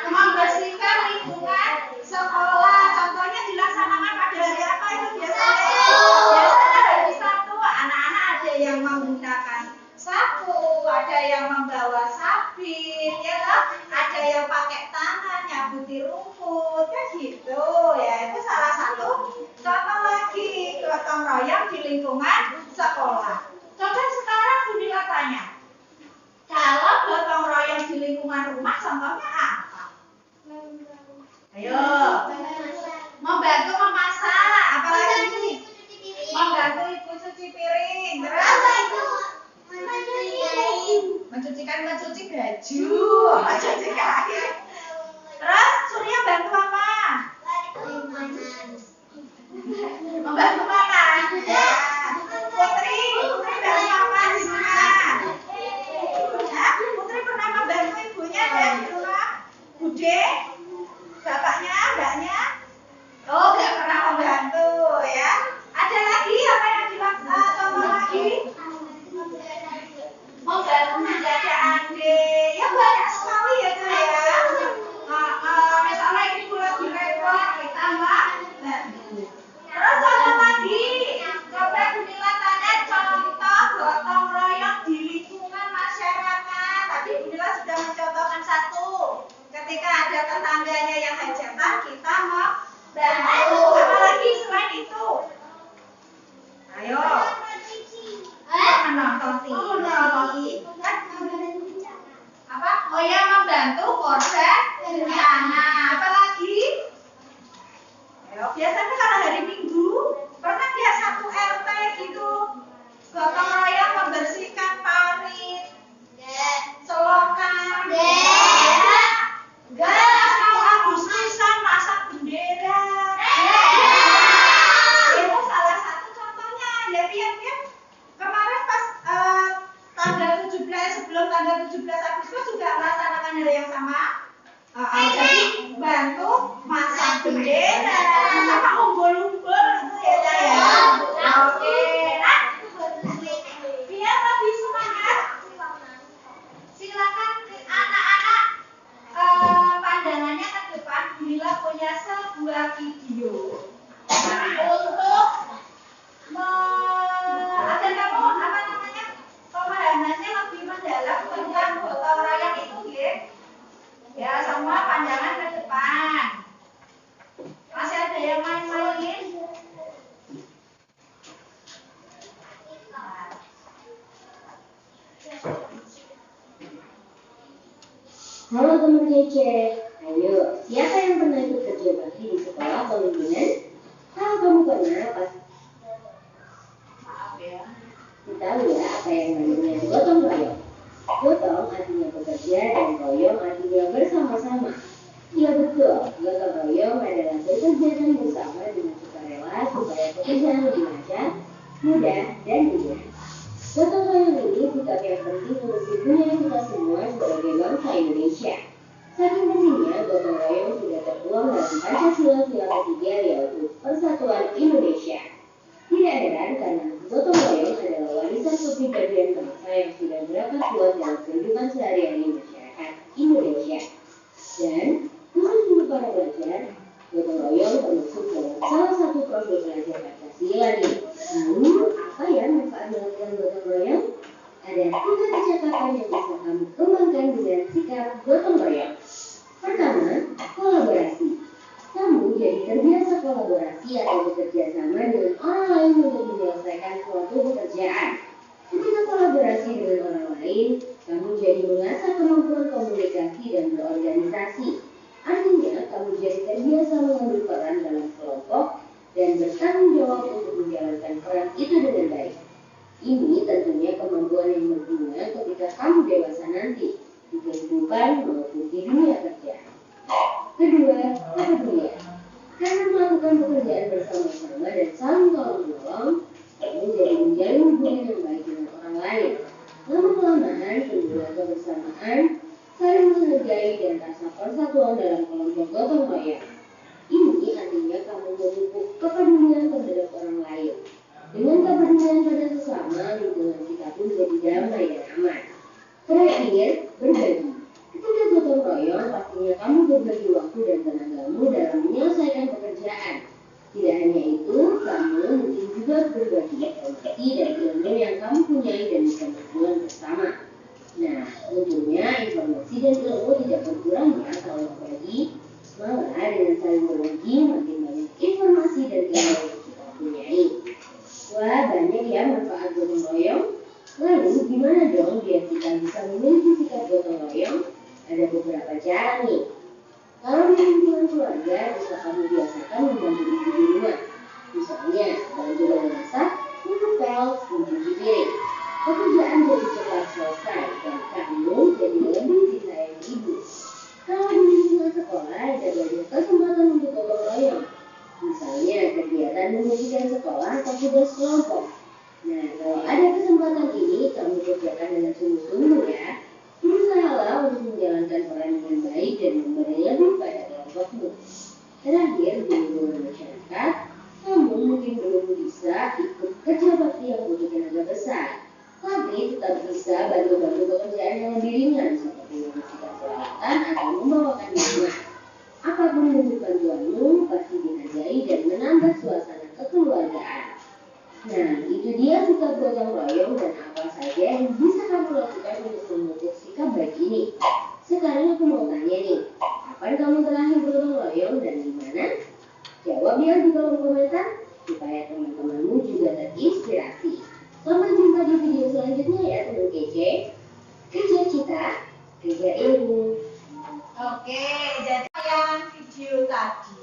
membersihkan lingkungan sekolah. Contohnya dilaksanakan pada hari apa itu biasanya? Biasanya hari Sabtu. Anak-anak ada yang menggunakan sapu, ada yang membawa sabit, ya kan? Ada yang pakai tangan nyabuti rumput, kan gitu. Ya itu salah satu contoh lagi gotong royong di lingkungan sekolah. Coba sekarang Bunila tanya, kalau gotong royong di lingkungan rumah contohnya apa? Ayo, membantu memasak, apalagi membantu ibu cuci piring, terus mencuci baju, mencuci kain. Terus Surya bantu apa? Membantu mana? Ya. Putri bantu apa di rumah? Hah? Putri pernah membantu ibunya ada di rumah? Bude? Bapaknya, mbaknya? Oh, nggak pernah membantu ya. Ada lagi apa yang dilakukan? Contoh lagi? Membantu menjaga adik. Ya banyak sekali ya tuh ya. Misalnya ibu lagi repot, kita bantu. Terus contoh lagi? Coba Bunila tanya contoh gotong royong di lingkungan masyarakat. Tadi Bunila sudah mencontohkan satu. Ketika ada tetangganya yang hajatan, kita membantu. Apalagi selain itu? Ayo. Menonton TV. Apa? Oh ya, membantu korban bencana. Apalagi? Ayo, biasanya kalau hari Minggu pernah dia satu RT gitu gotong royong membersihkan parit, selokan. Mau Agustusan masak bendera. Itu salah satu contohnya. Ya Pian kemarin pas tanggal 17 sebelum tanggal 17 Agustus juga melaksanakan hal yang sama. Jadi bantu masak bendera sama umbul-umbul itu ya saya. Oke. Nah, biar lebih semangat, silakan anak-anak pandangannya ke depan. Bila punya sebuah video untuk agar kamu pemahamannya lebih mendalam tentang gotong royong itu, ya semua pandangan ke depan. Masih ada yang main-main? Halo teman kece, Ayo, siapa yang pernah ikut kerja bakti di sekolah pemimpinan? Kalau kamu pernah, pasti tahu ya apa yang namanya gotong royong. Gotong artinya bekerja dan royong artinya bersama-sama. Ya betul, gotong royong adalah bekerja bersama dengan sukarela supaya pekerjaan lebih lancar, mudah, dan ringan. Gotong royong ini sikap yang penting untuk dipunyai kita semua sebagai bangsa Indonesia. Saking pentingnya, gotong royong sudah tertuang dalam Pancasila ketiga yaitu Persatuan Indonesia. Tidak heran karena gotong royong adalah warisan kepribadian bangsa yang sudah berapa kuat dalam kehidupan sehari-hari masyarakat Indonesia. Dan khusus untuk para pelajar, gotong royong termasuk dalam salah satu profil pelajar Pancasila nih. Lalu, apa ya manfaat melakukan gotong royong? Ada 3 kecakapan yang bisa kamu kembangkan dengan sikap gotong royong. Pertama, kolaborasi. Kamu jadi terbiasa kolaborasi atau bekerja sama dengan orang lain untuk menyelesaikan suatu pekerjaan. Ketika kolaborasi dengan orang lain, kamu jadi mengasah kemampuan komunikasi dan berorganisasi. Artinya, kamu jadi terbiasa mengambil peran dalam kelompok dan bertanggung jawab untuk menjalankan peran itu dengan baik. Ini tentunya kemampuan yang berguna ketika kamu dewasa nanti, di kehidupan maupun di dunia kerja. Kedua, kepedulian. Karena melakukan pekerjaan bersama-sama dan saling tolong-menolong, kamu jadi menjalin hubungan yang baik dengan orang lain. Lama-kelamaan, timbullah kebersamaan, saling menghargai dan rasa persatuan dalam kelompok gotong royong. Ini artinya kamu memupuk kepedulian terhadap orang lain. Dengan kepedulian pada sesama, lingkungan kita pun jadi damai dan aman. Terakhir, berbagi. Ketika gotong royong, pastinya kamu berbagi waktu dan tenagamu dalam menyelesaikan pekerjaan. Tidak hanya itu, kamu mungkin juga berbagi informasi dan ilmu yang kamu punyai dan bisa berjuang bersama. Nah, tentunya informasi dan ilmu tidak berkurang ya kalau berbagi. Malah dengan saling berbagi, makin banyak informasi dan ilmu yang kita punyai. Wah, banyak ya manfaat gotong royong. Lalu, gimana dong biar kita bisa memiliki sikap gotong royong? Ada beberapa cara nih. Kalau di lingkungan keluarga, bisa kamu biasakan membantu ibu di rumah. Misalnya, bantu memasak, ngepel, mencuci piring. Pekerjaan jadi cepat selesai dan kamu jadi lebih disayangi ibu. Kalau di lingkungan sekolah, ada banyak kesempatan untuk gotong royong. Misalnya, kegiatan membersihkan sekolah atau tugas kelompok. Nah, kalau ada kesempatan ini, kamu kerjakan dengan sungguh-sungguh ya. Berusahalah untuk menjalankan peran dengan baik dan memberi lebih pada kelompokmu. Terakhir, di lingkungan masyarakat, kamu mungkin belum bisa ikut kerja bakti yang butuh tenaga besar, tapi tetap bisa bantu-bantu pekerjaan yang lebih ringan seperti membersihkan peralatan atau membawakan minuman. Apapun bentuk bantuanmu pasti dihargai dan menambah suasana kekeluargaan. Nah, itu dia sikap gotong royong dan apa saja yang bisa kamu lakukan untuk memupuk sikap baik ini. Sekarang aku mau tanya nih, kapan kamu terakhir gotong royong dan di mana? Jawab ya di kolom komentar supaya teman-temanmu juga terinspirasi. Sampai jumpa di video selanjutnya ya teman kece. Kerja kita, kerja ilmu. Oke, jadi yang video tadi,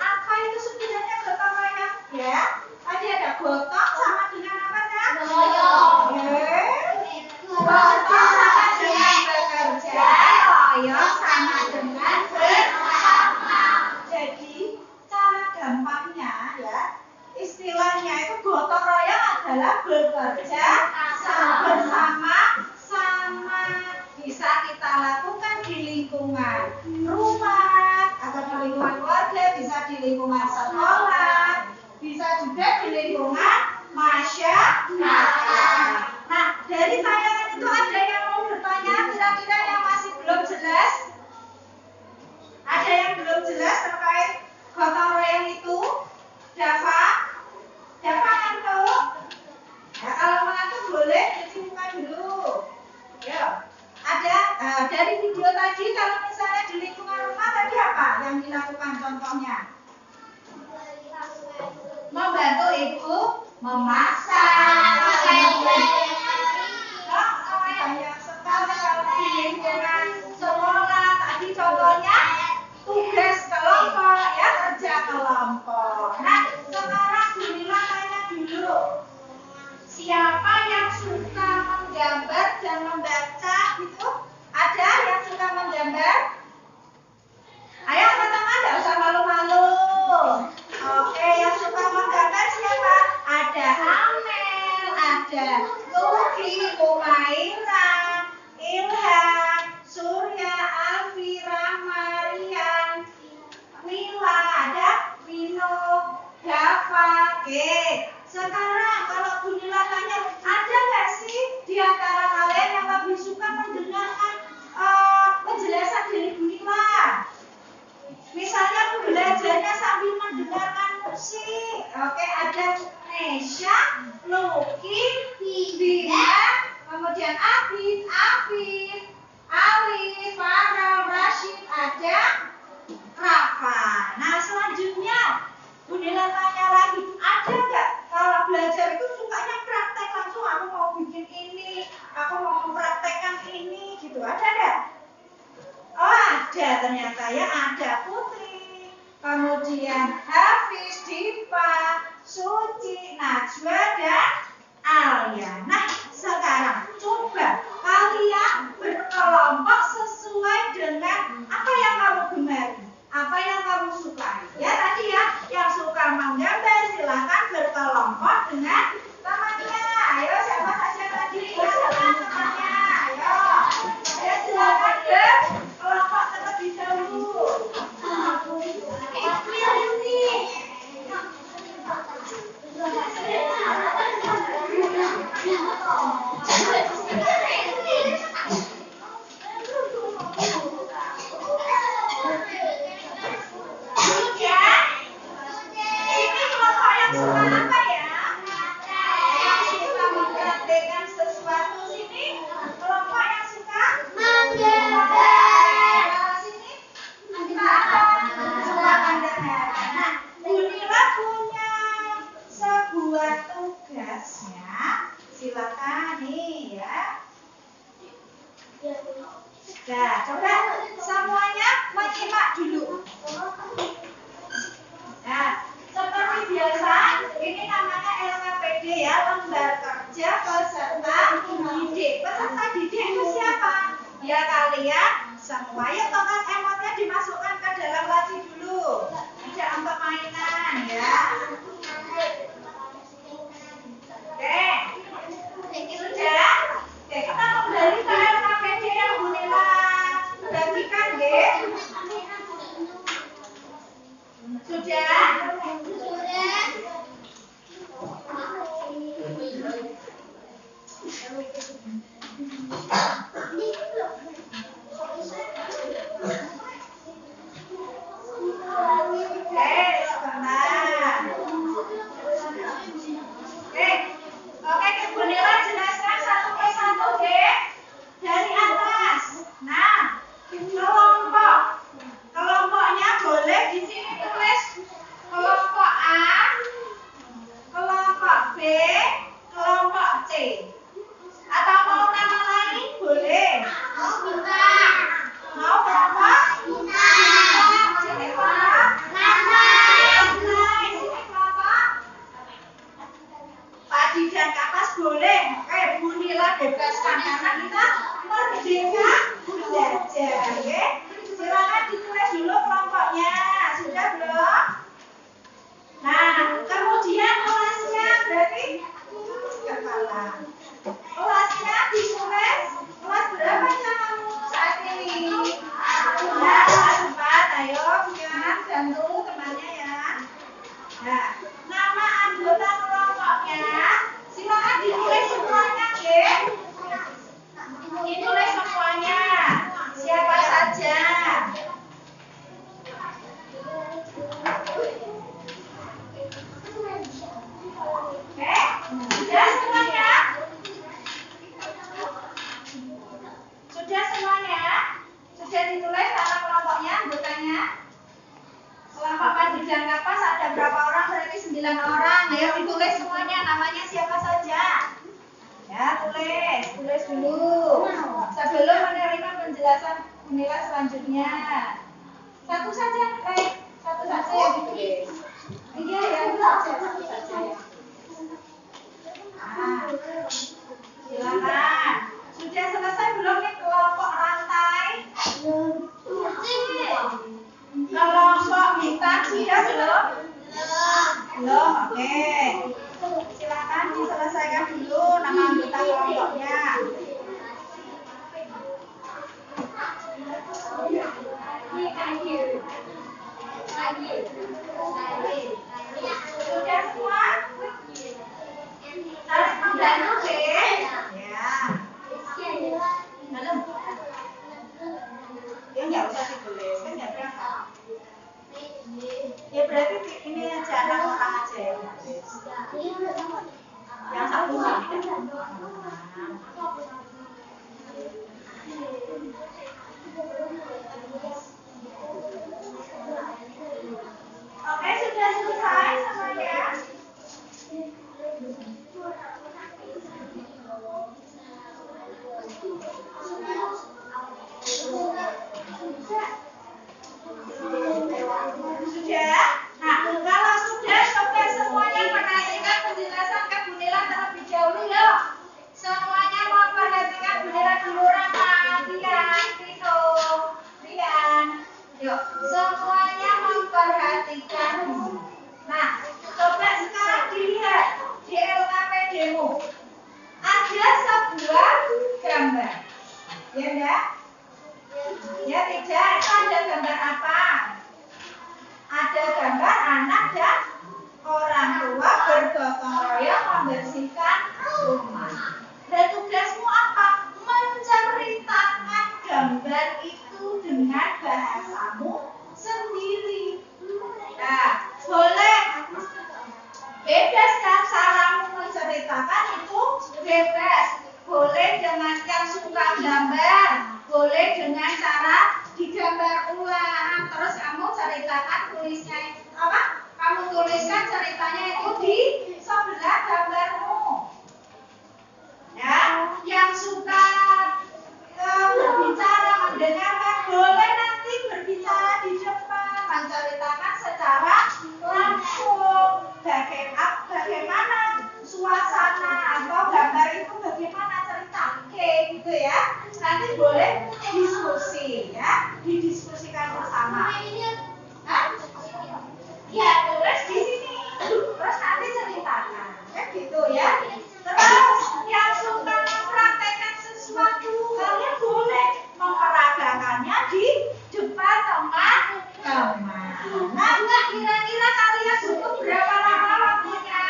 apa itu sebenarnya gotong royong ya? Tadi ada gotong sama dengan apa ya? Royong. Gotong sama dengan bekerja, royong sama dengan bersama. Jadi cara gampangnya ya, istilahnya itu gotong royong adalah bekerja bersama sama. Bisa kita lakukan di lingkungan rumah atau di lingkungan keluarga, bisa di lingkungan sekolah, bisa juga di lingkungan masyarakat. Nah, dari tayangan itu ada yang mau bertanya kira-kira yang masih belum jelas? Ada yang belum jelas terkait gotong royong itu? Dafa? Dafa ngantuk? Ya, kalau mengantuk boleh cuci muka dulu. Yuk. Ada dari video tadi kalau misalnya di lingkungan rumah tadi apa yang dilakukan contohnya? Membantu ibu memasak. Banyak sekali kalau di lingkungan sekolah tadi contohnya ternyata ya ada Putri, kemudian Hafiz, Dipa, Suci, Najwa, dan Alia. Nah, sekarang coba kalian berkelompok sesuai dengan apa yang kamu gemari, apa yang kamu sukai. Ya tadi ya, yang suka menggambar silakan berkelompok dengan temannya. Ayo siapa saja tadi dengan temannya. Ayo, silakan berkelompok terlebih dahulu. Silakan nih ya. Nah, coba semuanya menyimak dulu. Nah, seperti biasa, ini namanya LKPD ya, lembar kerja peserta didik. Peserta didik itu siapa? Ya kalian semua. Yuk tongkat emotnya dimasukkan ke dalam laci dulu. Tidak untuk mainan ya. Oke. Sudah? Oke, kita kembali ke LKPD yang Bu Nila bagikan, nggih. Sudah? Oke, Bu Nila jelaskan satu persatu, deh. Dari atas. Nah, kelompoknya boleh di sini tulis kelompok A, kelompok B, kelompok C. Atau mau nama lain boleh. Mau berapa? Sini kelompok. Sini kelompok. Padi dan kapas boleh. Oke, Bu Nila bebaskan karena kita merdeka belajar, ya. Silakan ditulis dulu kelompoknya. Sudah belum? Nah, kemudian kelasnya berarti kepala. Kelasnya ditulis kelas berapa kamu saat ini? Nah, kelas 4. Ayo, ingat bantu temannya ya. Nah, nama anggota kelompoknya silakan ditulis semuanya, nggih. Ditulis semuanya. Siapa saja? Oke, sudah semuanya? Sudah semuanya? Sudah ditulis nama kelompoknya, anggotanya? Kelompok padi dan kapas ada berapa orang? Berarti 9 orang. Ayo ditulis semuanya, namanya siapa saja? Ya, tulis dulu. Sebelum menerima penjelasan Nila selanjutnya. Satu saja, satu saja yang ditulis. Iya ya, satu saja ya. Nah, silakan. Sudah selesai belum nih kelompok rantai? Kelompok bintang sudah belum? Belum, oke. Silakan diselesaikan dulu nama anggota kelompoknya. Sudah semua? Saling membantu, deh. Ya. Dalam. Ya nggak usah ditulis, kan nggak berangkat. Ya berarti ini aja anak orang aja ya. Yang satu sih. Oke, sudah selesai semuanya. ya? Ya tidak, itu ada gambar apa? Ada gambar anak dan orang tua bergotong royong membersihkan rumah. Dan tugasmu apa? Menceritakan gambar itu dengan bahasamu sendiri. Nah, boleh bebas kan caramu menceritakan itu bebas. Boleh dengan yang suka gambar, boleh dengan cara digambar ulang. Terus kamu ceritakan tulisnya apa? Kamu tuliskan ceritanya itu di sebelah gambarmu. Ya, yang suka berbicara, mendengarkan, boleh nanti berbicara di depan, menceritakan secara langsung bagaimana suasana atau gambar itu bagaimana cerita gitu ya. Nanti boleh diskusi ya, didiskusikan bersama. Ya, tulis di sini. Terus nanti ceritakan, kan gitu ya. Terus yang suka mempraktekkan sesuatu, kalian boleh memperagakannya di depan teman-teman. Nah, kira-kira kalian butuh berapa lama waktunya?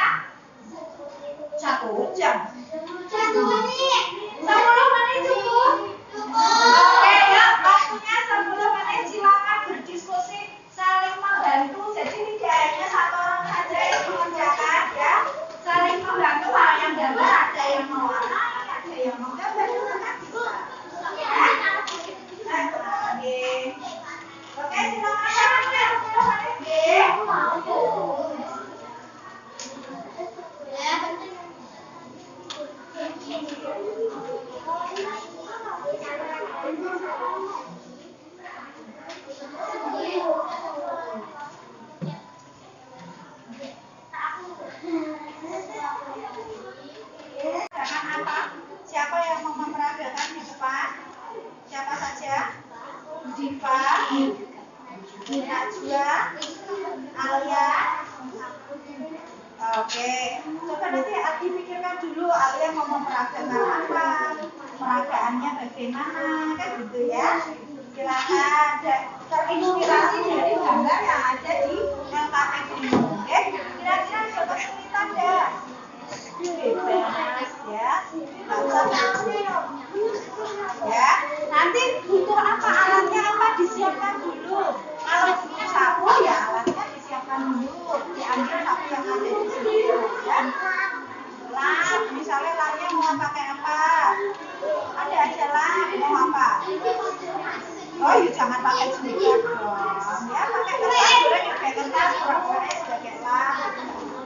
1 jam. 10 menit cukup? Oke ya, waktunya 10 menit. Silakan berdiskusi, saling membantu. Jadi tidak hanya satu orang saja yang mengerjakan ya. Saling membantu, yang gambar ada yang mewarnai, ada yang menggambar juga kan bisa. Ya. Oke, silakan ya. 10 menit ya. Jangan apa? Siapa yang mau memperagakan di depan? Siapa saja? Diva, Najwa, Alia. Oke, coba nanti dipikirkan dulu Alia mau memperagakan apa, peragaannya bagaimana, kan gitu ya. Silakan terinspirasi dari gambar yang ada di LKPD. Oke, kira-kira ada kesulitan enggak? Bebas ya, ya. Nanti butuh apa, alatnya apa, disiapkan dulu. Kalau punya sapu ya alatnya disiapkan dulu, diambil sapu yang ada di sini ya. Lam, misalnya lamnya mau pakai apa? Ada aja lam, mau apa? Oh iya, jangan pakai juga dong ya, pakai kertas boleh pakai kertas, pura-pura sebagai lam.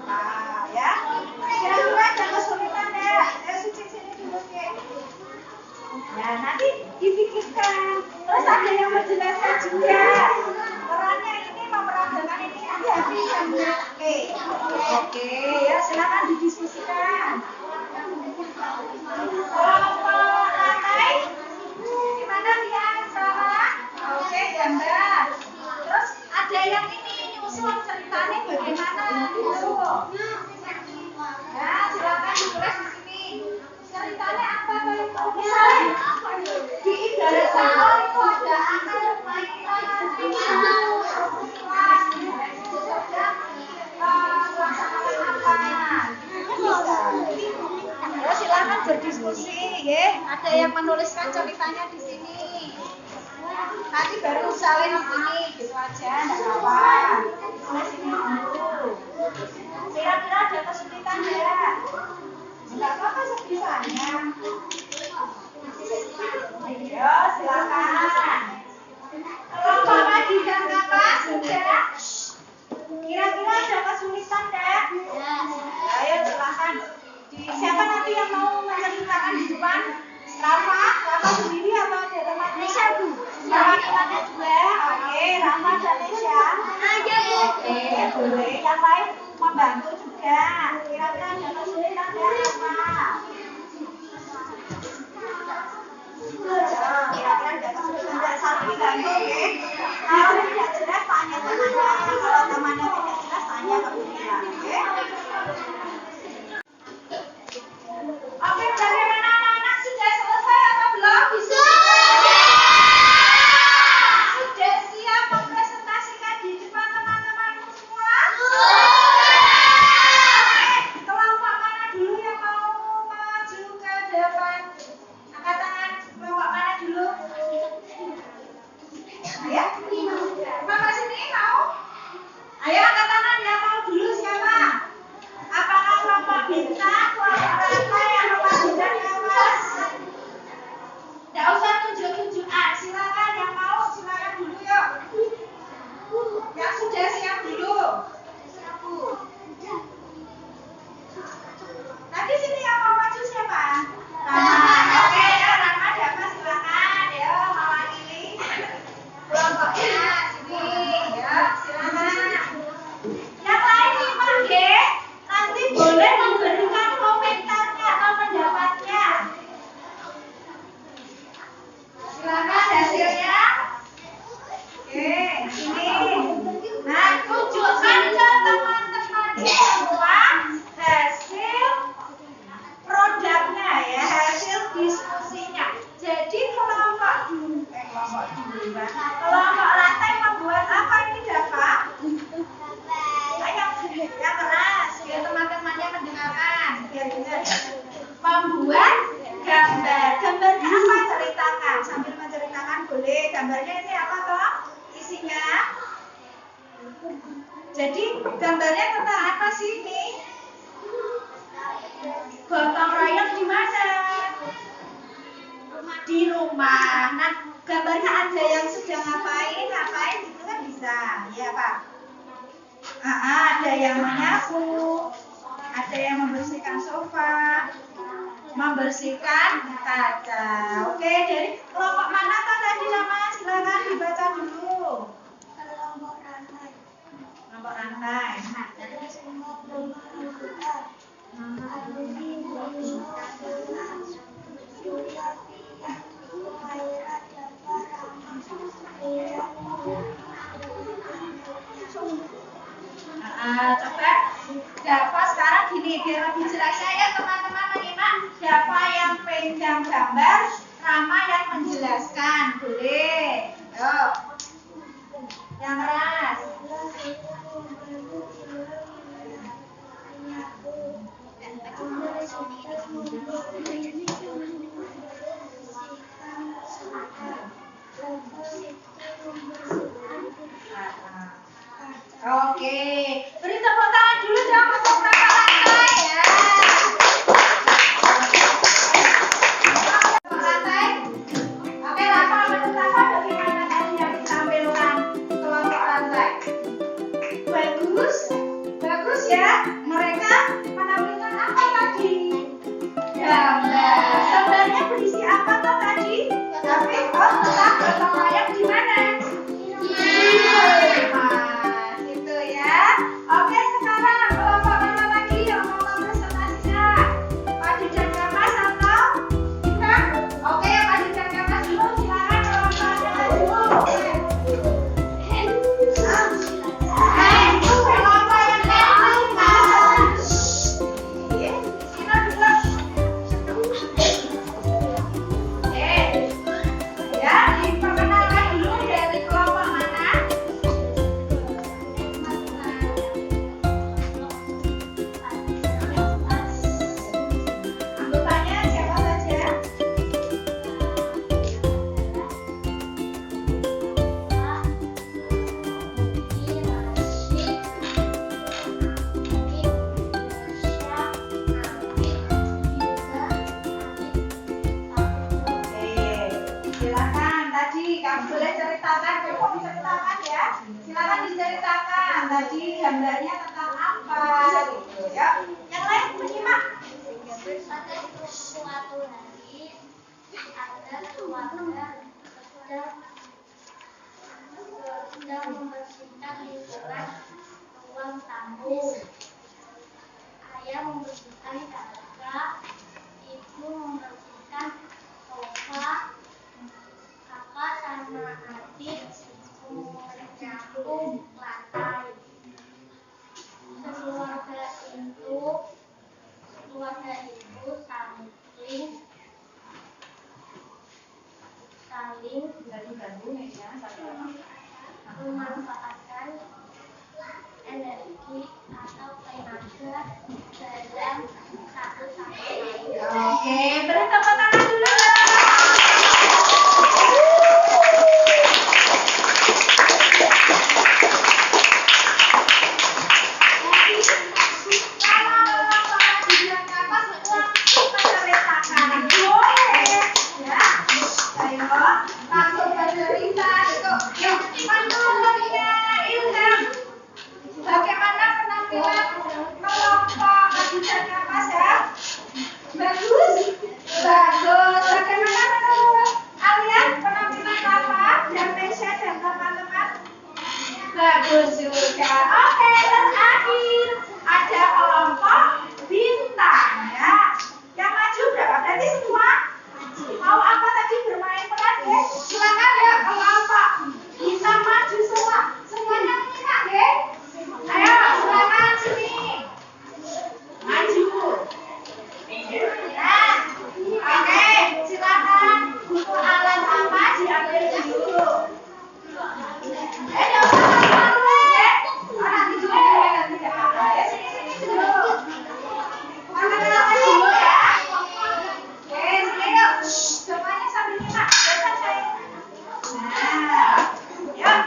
Nah ya, kira-kira ada kesulitan ya? Sini dulu ya. Nah, nanti dipikirkan. Terus ada yang menjelaskan juga. Perannya ini memeragakan ini nanti habis. Oke, ya silakan didiskusikan. Kelompok lantai, gimana lihat Sarah? Oke, gambar. Terus ada yang ini nyusun ceritanya bagaimana gitu. Nah, silakan ditulis di sini. Ceritanya apa itu? Misalnya di ibaratkan itu ada akar mainan ya, silakan berdiskusi ya. Ada yang menuliskan ceritanya di sini. Nanti baru salin di sini gitu aja, enggak apa-apa. Tulis ini dulu. Kira-kira ada kesulitan ya? Enggak apa-apa sebisanya. Ayo silakan. Kelompok lagi dan kakak sudah. Kira-kira ada kesulitan enggak? Ayo silakan. Siapa nanti yang mau menceritakan di depan? Rafa sendiri atau ada teman Nesha Bu? Teman-temannya juga. Oke, Rafa dan Nesha. Oke, boleh. Yang lain membantu juga. Kira-kira ada kesulitan ya Rafa? Kira-kira ada kesulitan nggak? Saling bantu ya. Kalau tidak jelas tanya temannya. Kalau temannya tidak jelas tanya ke Bunda. Oke? Oke, bagaimana anak-anak sudah selesai atau belum? Bisa. kelompok 2. Kelompok lantai membuat apa ini Dava? Ayo, yang keras, biar teman-temannya mendengarkan, biar dengar. Membuat gambar. Gambarnya apa? Ceritakan. Sambil menceritakan boleh. Gambarnya ini apa toh? Isinya. Jadi gambarnya tentang apa sih ini? Gotong royong di mana? Di rumah. Nah, gambarnya ada yang sedang ngapain itu kan bisa, ya Pak. Ada yang menyapu, ada yang membersihkan sofa, membersihkan kaca. Oke, dari kelompok mana Kak tadi namanya? Silakan dibaca dulu. Kelompok rantai. Kelompok rantai. Coba Dava sekarang gini biar lebih jelas ya teman-teman menyimak. Dava yang pegang gambar, Rama yang menjelaskan, boleh. Yuk, yang keras. Oke, beri tepuk tangan dulu dong untuk kakak lantai ya. Lantai. Oke, Rafa, menurut Rafa bagaimana tadi yang ditampilkan kelompok lantai? Bagus ya. Mereka menampilkan apa tadi? Gambar. Gambarnya berisi apa toh tadi? Tapi tentang gotong royong di mana? Gitu ya. Oke, sekarang kelompok mana lagi yang mau presentasinya? Padi dan Kamas atau kita? Oke, Padi dan Kamas dulu. Silakan kelompoknya dulu. Kelompok yang lain. Sina dulu. Ya, diperkenalkan dulu dari kelompok mana? Anggotanya siapa saja? Silakan tadi kamu boleh ceritakan, kamu ceritakan ya. Silakan diceritakan tadi gambarnya tentang apa gitu ya. Yang lain menyimak. Pada suatu hari ada keluarga sedang membersihkan lingkungan ruang tamu. Ayah membersihkan kaca, ibu membersihkan sofa, kakak sama adik menyapu lantai. Keluarga itu saling memanfaatkan energi atau tenaga dalam satu sama lain. Oke, beri tepuk tangan dulu. Bagaimana penampilan kelompok Adidas Kapas ya? Bagus. Bagaimana menurut kalian penampilan Rafa dan Mesya dan teman-teman? Bagus juga. Oke, terakhir ada kelompok bintang ya. Yang maju berapa? Berarti semua mau apa tadi bermain peran ya? Silakan ya kelompok bintang maju semua. Semuanya minta ya. Ayo silakan sini. Maju. Nah, oke, silakan buku alat apa diambil dulu. Nah, yuk.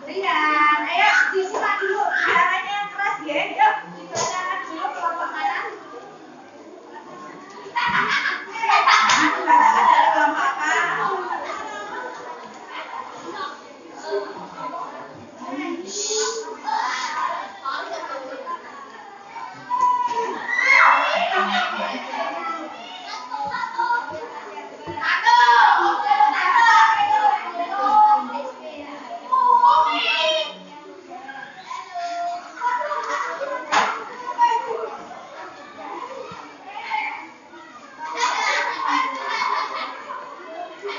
Rian, ayo disimak dulu. Caranya yang keras ya. Yuk, dibacakan dulu kelompok mana? Dibacakan dari kelompok apa?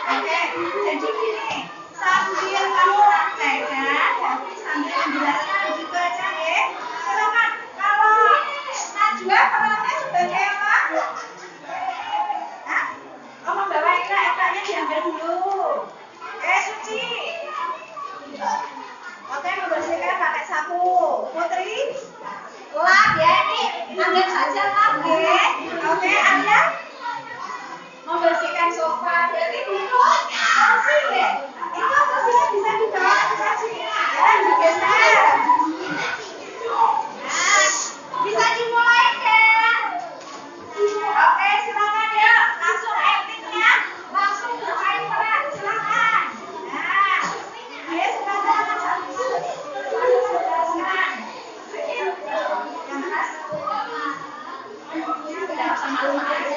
Oke, jadi gini, sambil kamu praktekkan, tapi sambil menjelaskan juga aja ya. Silakan, kalau Najwa perannya sebagai apa? Hah? Oh, membawa Eka-nya diambil dulu. Suci. Oke, membersihkan pakai sapu. Putri, lap ya ini, ambil saja lap ya. Oke, Anda membersihkan sofa, berarti butuh kursi deh. Itu kursinya bisa dibawa ke sini dan digeser. Nah, bisa dimulai kan? Oke, silakan ya, langsung actingnya, langsung bermain peran, silakan. Nah, ya silakan. Silakan. Yang keras. Tidak usah malu-malu.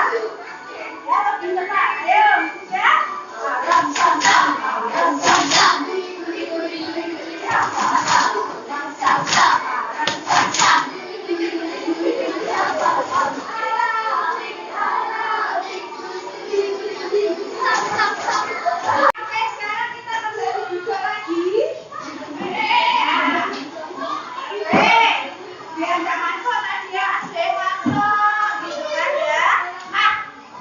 Ya, lebih tenang. Ayo, ya. Ram sam sam, ram sam sam. Ram sam sam, ram sam sam. Oke, sekarang kita kembali juga lagi. Biar jangan kok tadi ya asli makro gitu kan ya.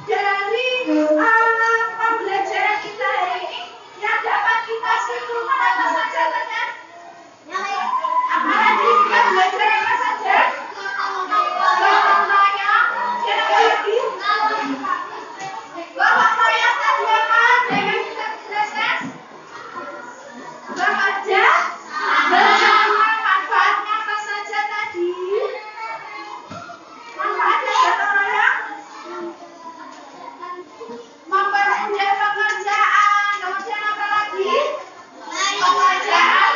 Dari pembelajaran kita hari ini yang dapat kita simpulkan apa saja Tanya? Apa tadi kita belajar apa saja? Bahwa saya siapa lagi? Bahwa saya tadi apa? Dengan kita jelaskan remaja bersama manfaatnya apa saja tadi? Manfaatnya gotong royong mempermudah pekerjaan, kemudian apa lagi? Pekerjaan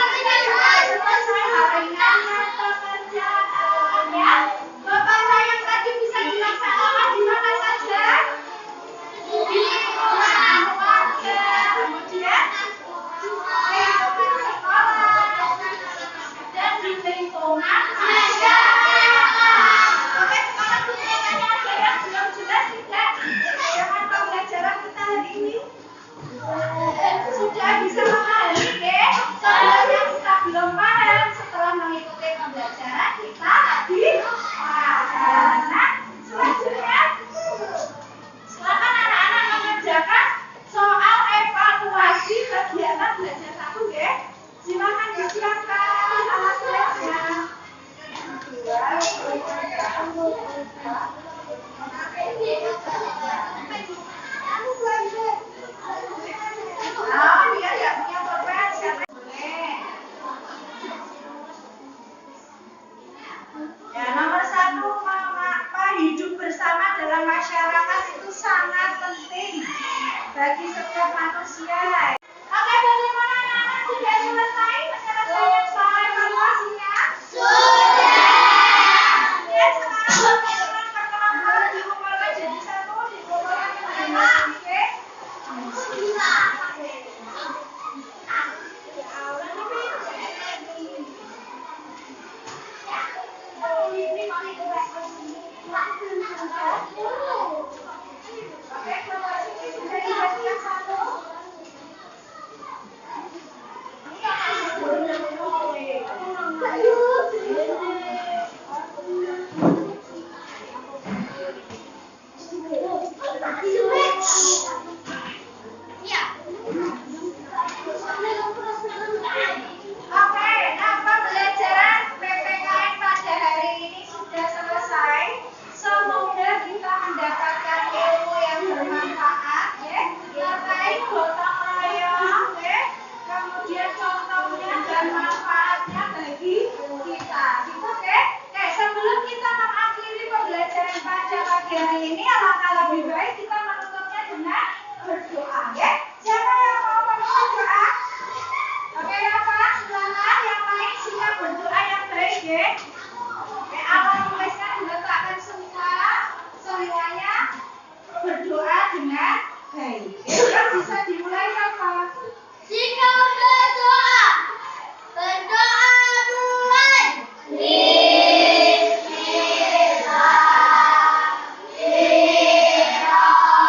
selesai harinya pekerjaan ya. Gotong royong tadi bisa dilaksanakan di mana saja? Di lingkungan keluarga, kemudian lingkungan sekolah dan di lingkungan masyarakat. Oke, sekarang lingkungannya ada yang belum jelas tidak dengan pembelajaran kita hari ini? Sudah bisa memahami ya? Kalau yang kita belum paham setelah mengikuti pembelajaran kita lebih paham. Nah, selanjutnya silakan anak-anak mengerjakan soal evaluasi kegiatan belajar satu ya. Silakan disiapkan alat-alatnya. Oh, dia tidak punya pulpen, siapa yang boleh? Ya, nomor 1, mengapa hidup bersama dalam masyarakat itu sangat penting bagi setiap manusia. Oke, bagaimana anak-anak sudah selesai menyelesaikan soal evaluasinya? Ya, sekarang teman-teman perkelompok dikumpulkan jadi satu, dikumpulkan menjadi oke? Oke, kelompok sini sudah dijadikan satu. Oke, nah pembelajaran PPKN pada hari ini sudah selesai. Semoga kita mendapatkan ilmu yang bermanfaat ya, terkait gotong royong ya, kemudian contohnya dan manfaatnya bagi kita. Gitu oke? Oke, sebelum kita mengakhiri pembelajaran pada pagi hari ini, alangkah lebih baik kita menutupnya dengan berdoa ya. Siapa yang mau memulai doa? Oke ya Pak, silakan yang lain siap berdoa yang baik ya. Oke, alat tulisnya diletakkan semuanya berdoa dengan baik. Oke, bisa dimulai ya Pak. Jika berdoa mulai. Bismillahirrahmanirrahim.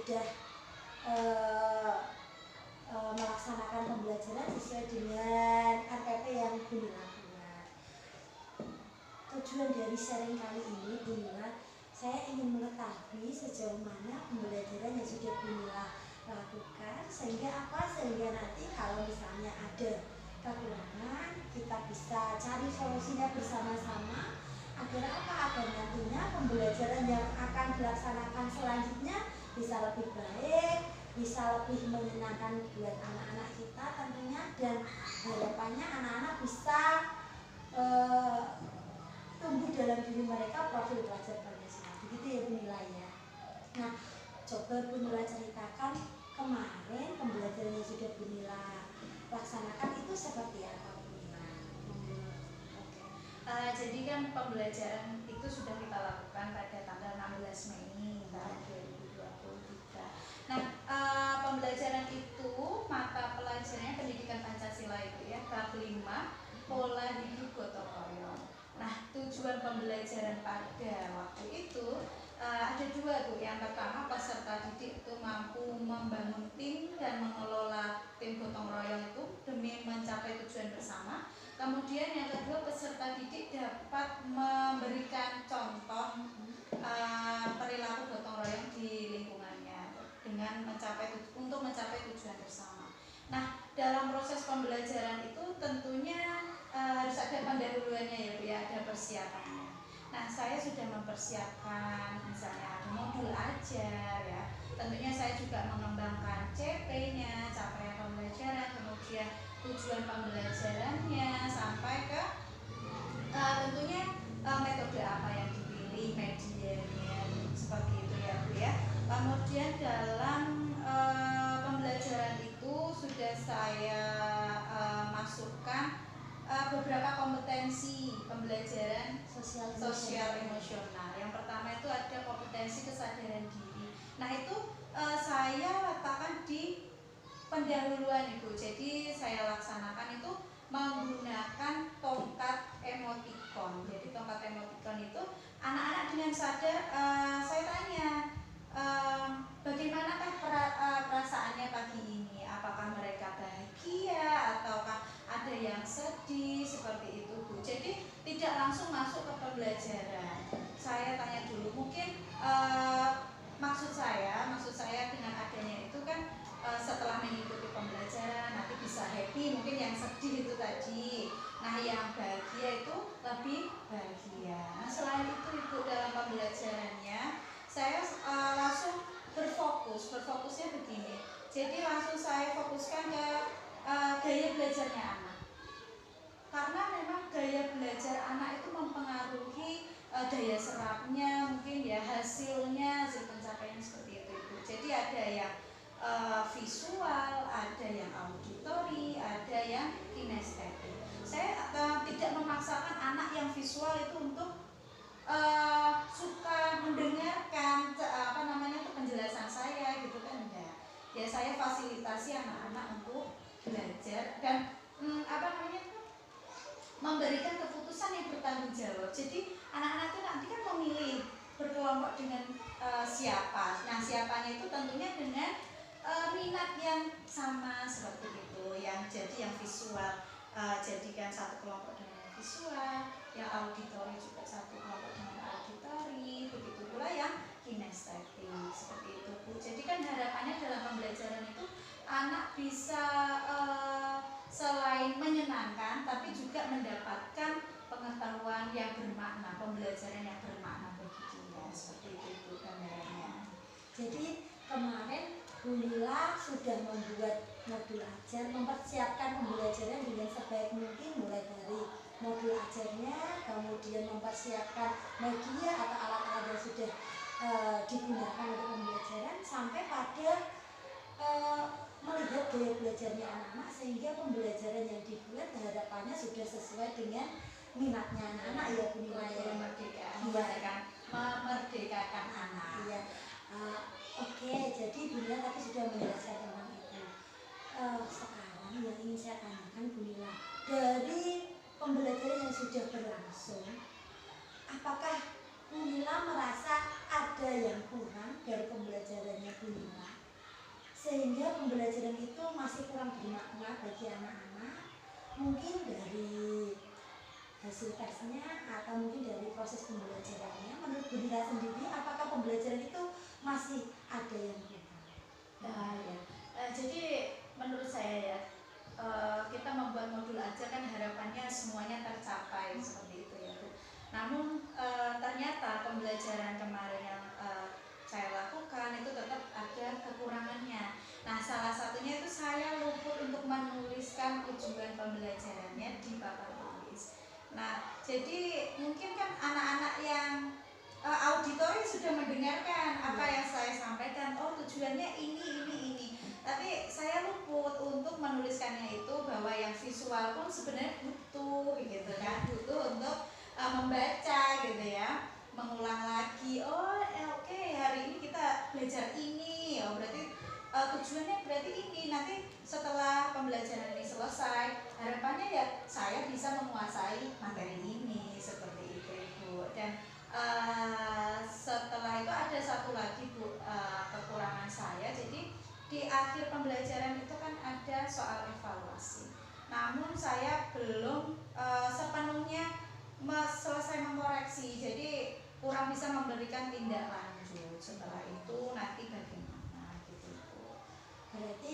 sudah melaksanakan pembelajaran sesuai dengan RPP yang Bu Nila buat. Tujuan dari sharing kali ini Bu Nila, saya ingin mengetahui sejauh mana pembelajaran yang sudah Bu Nila lakukan, sehingga nanti kalau misalnya ada kekurangan kita bisa cari solusinya bersama-sama agar agar nantinya pembelajaran yang akan dilaksanakan selanjutnya bisa lebih baik, bisa lebih menyenangkan buat anak-anak kita tentunya, dan harapannya anak-anak bisa tumbuh dalam diri mereka profil belajar Pancasila. Begitu ya Bu Nila ya. Nah, coba Bu Nila ceritakan kemarin pembelajaran yang sudah Bu Nila laksanakan itu seperti apa Bu Nila? Jadi kan pembelajaran itu sudah kita lakukan pada tanggal 16 Mei tahun 2023. Nah, pembelajaran itu mata pelajarannya pendidikan Pancasila itu ya, bab 5 pola hidup gotong royong. Nah, tujuan pembelajaran pada waktu itu ada dua tuh. Yang pertama, peserta didik itu mampu membangun tim dan mengelola tim gotong royong itu demi mencapai tujuan bersama. Kemudian yang kedua, peserta didik dapat memberikan contoh perilaku gotong royong di lingkungannya untuk mencapai tujuan bersama. Nah, dalam proses pembelajaran itu tentunya harus ada pendahuluannya ya Bu ya, ada persiapannya. Nah, saya sudah mempersiapkan misalnya ada modul ajar ya. Tentunya saya juga mengembangkan CP-nya, capaian pembelajaran, kemudian tujuan pembelajarannya sampai ke tentunya metode apa yang dipilih, medianya seperti itu ya Bu ya. Kemudian dalam pembelajaran itu sudah saya masukkan beberapa kompetensi pembelajaran sosial emosional. Yang pertama itu ada kompetensi kesadaran diri. Nah, itu saya letakkan di pendahuluan Ibu. Jadi saya laksanakan itu menggunakan tongkat emotikon. Jadi tongkat emotikon itu anak-anak dengan sadar saya tanya bagaimanakah perasaannya pagi ini? Apakah mereka bahagia ataukah ada yang sedih seperti itu Bu. Jadi tidak langsung masuk ke pembelajaran. Saya tanya dulu, mungkin maksud saya dengan adanya itu kan setelah mengikuti pembelajaran nanti bisa happy, mungkin yang sedih itu tadi. Nah, yang bahagia itu lebih bahagia. Nah, selain itu dalam pembelajarannya saya langsung berfokusnya begini. Jadi langsung saya fokuskan ke gaya belajarnya anak. Karena memang gaya belajar anak itu mempengaruhi daya serapnya, mungkin ya hasil pencapaian seperti itu. Jadi ada yang visual, ada yang auditori, ada yang kinestetik. Saya tidak memaksakan anak yang visual itu untuk suka mendengarkan penjelasan saya gitu kan, enggak. Ya saya fasilitasi anak-anak untuk belajar dan memberikan keputusan yang bertanggung jawab. Jadi anak-anak itu nanti kan memilih berkelompok dengan siapa. Nah, siapanya itu tentunya dengan minat yang sama seperti itu. Yang visual jadikan satu kelompok dengan visual, yang auditori juga satu kelompok dengan auditori, begitu pula yang kinestetik seperti itu Bu. Jadi kan harapannya dalam pembelajaran itu anak bisa selain menyenangkan tapi juga mendapatkan pengetahuan yang bermakna, pembelajaran yang bermakna bagi dia, seperti itu gambarannya. Jadi kemarin Bu Nila sudah membuat modul ajar, mempersiapkan pembelajaran dengan sebaik mungkin, mulai dari modul ajarnya, kemudian mempersiapkan media atau alat-alat yang sudah digunakan untuk pembelajaran, sampai pada melihat gaya belajarnya anak-anak, sehingga pembelajaran yang dibuat harapannya sudah sesuai dengan minatnya anak-anak ya Bu Nila ya. Memerdekakan anak. Iya. Oke, jadi Bu Nila tadi sudah menjelaskan tentang itu. Sekarang yang ingin saya tanyakan Bu Nila, dari pembelajaran yang sudah berlangsung, apakah Bu Nila merasa ada yang kurang dari pembelajarannya Bu Nila? hasil tesnya atau mungkin dari proses pembelajarannya, menurut Bu Nila sendiri apakah pembelajaran itu masih ada yang kurang? Ya. Jadi menurut saya ya, kita membuat modul ajar kan harapannya semuanya tercapai seperti itu ya Bu. Namun ternyata pembelajaran kemarin yang saya lakukan itu tetap ada kekurangannya. Nah, salah satunya itu saya luput untuk menuliskan tujuan pembelajarannya di papan tulis. Nah, jadi mungkin kan anak-anak yang auditori sudah mendengarkan apa yang saya sampaikan. Oh, tujuannya ini. Tapi saya luput untuk menuliskannya itu bahwa yang visual pun sebenarnya butuh gitu kan, butuh untuk membaca gitu ya, mengulang lagi. Oh, oke, hari ini kita belajar ini. Oh, berarti tujuannya berarti ini. Nanti setelah pembelajaran ini selesai, harapannya ya saya bisa menguasai materi ini seperti itu Ibu. Dan setelah itu ada satu lagi Bu, kekurangan saya. Jadi di akhir pembelajaran itu kan ada soal evaluasi. Namun saya belum sepenuhnya selesai mengoreksi. Jadi kurang bisa memberikan tindak lanjut. Setelah itu nanti bagaimana gitu Bu. Berarti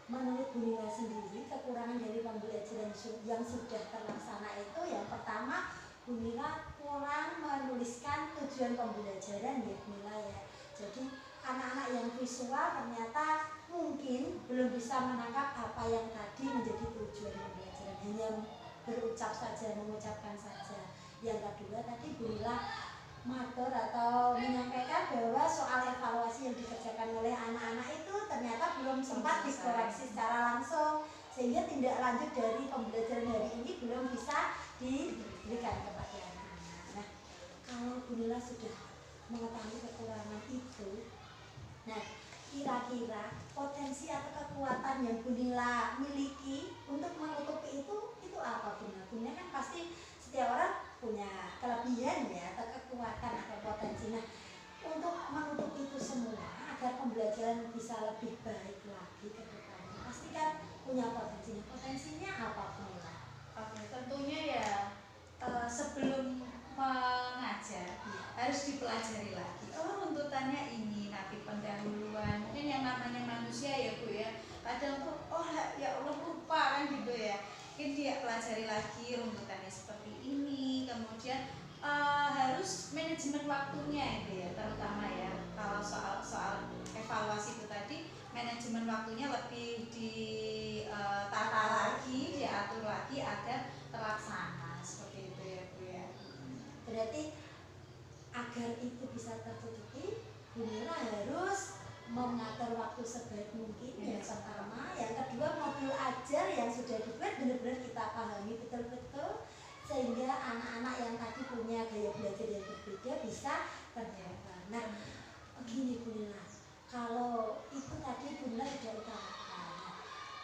menurut Bu Nila sendiri kekurangan dari pembelajaran yang sudah terlaksana itu yang pertama, Bu Nila kurang menuliskan tujuan pembelajaran ya Bu Nila ya. Jadi anak-anak yang visual ternyata mungkin belum bisa menangkap apa yang tadi menjadi tujuan pembelajaran, hanya berucap saja, mengucapkan saja. Yang kedua tadi Bu Nila matur atau menyampaikan bahwa soal evaluasi yang dikerjakan oleh anak-anak itu ternyata belum sempat dikoreksi secara langsung, sehingga tindak lanjut dari pembelajaran hari ini belum bisa diberikan kepada anak-anak. Nah, kalau Bu Nila sudah mengetahui kekurangan itu, nah kira-kira potensi atau kekuatan yang Bu Nila miliki untuk menutupi itu apa Bu Nila? Bu Nila kan pasti setiap orang punya kelebihan ya atau kekuatan atau potensi. Nah, untuk menutupi itu semua agar pembelajaran bisa lebih baik lagi ke depannya, pasti kan punya potensinya. Potensinya apa Bu Nila? Oke, tentunya ya sebelum mengajar harus dipelajari lagi. Oh, runtutannya ini, nanti pendahuluan. Mungkin yang namanya manusia ya Bu ya, kadang tuh ya Allah lupa kan gitu ya. Mungkin dia pelajari lagi runtutannya seperti ini. Kemudian harus manajemen waktunya itu ya, terutama ya kalau soal evaluasi itu tadi, manajemen waktunya lebih ditata lagi, diatur lagi agar terlaksana seperti itu ya Bu ya. Berarti agar itu bisa tertutupi, Bu Nila harus mengatur waktu sebaik mungkin yang pertama. Yang kedua, modul ajar yang sudah dibuat benar-benar kita pahami betul-betul, sehingga anak-anak yang tadi punya gaya belajar yang berbeda bisa terjaga. Nah, begini Bu Nila, kalau itu tadi Bu Nila sudah utarakan,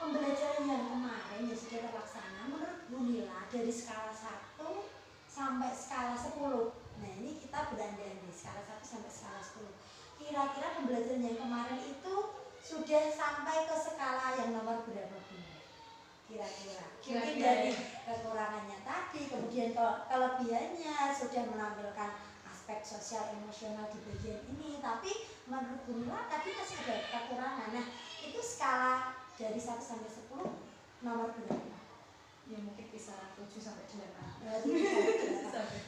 pembelajaran yang kemarin yang sudah terlaksana, menurut Bu Nila dari skala 1 sampai skala 10. Nah, ini kita berandai-andai skala 1 sampai skala 10. Kira-kira pembelajaran yang kemarin itu sudah sampai ke skala yang nomor berapa Bu? Kira-kira. Mungkin dari kekurangannya tadi, kemudian kelebihannya sudah menampilkan aspek sosial emosional di bagian ini, tapi menurut Bu Nila tadi masih ada kekurangan. Nah, itu skala dari 1 sampai 10 nomor berapa? Ya mungkin kisaran 7 sampai 8.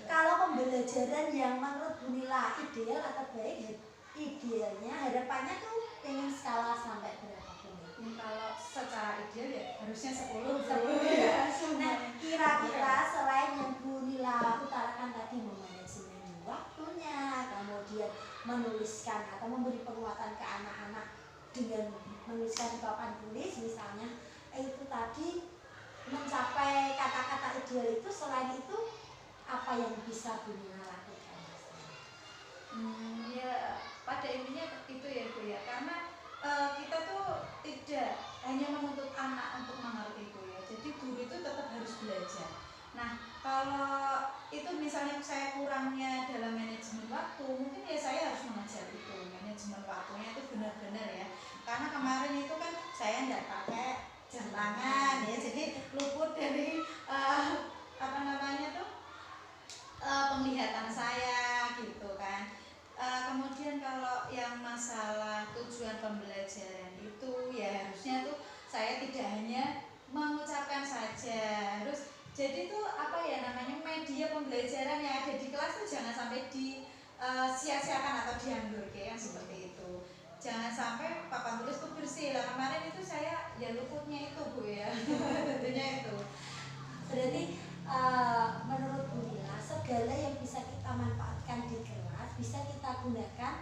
Kalau pembelajaran yang menurut Bu Nila ideal atau baik, idealnya harapannya tuh pengen skala sampai berapa Bu Nila? Kalau secara ideal ya harusnya 10. Ya. Nah, kira-kira selain yang Bu Nila utarakan tadi, memanajemen waktunya, kemudian menuliskan atau memberi penguatan ke anak-anak dengan menuliskan di papan tulis misalnya, itu tadi mencapai kata-kata ideal itu, selain itu apa yang bisa Bu Nila lakukan? Ya pada intinya itu ya Bu ya, karena kita tuh tidak hanya menuntut anak untuk mengerti Bu ya, jadi guru itu tetap harus belajar. Nah, kalau itu misalnya saya kurangnya dalam manajemen waktu, mungkin ya saya harus mengajar itu manajemen waktunya itu benar-benar ya, karena kemarin itu kan saya tidak pakai jam tangan ya, jadi luput dari apa namanya tuh pembelajaran itu ya harusnya tuh saya tidak hanya mengucapkan saja, harus jadi tuh apa ya namanya, media pembelajaran yang ada di kelas tuh jangan sampai di sia-siakan atau diambil kayak seperti itu. Jangan sampai papan tulis tuh bersih lah. Kemarin itu saya ya luputnya itu Bu ya. Tentunya itu. Berarti menurut Bu Nila, segala yang bisa kita manfaatkan di kelas bisa kita gunakan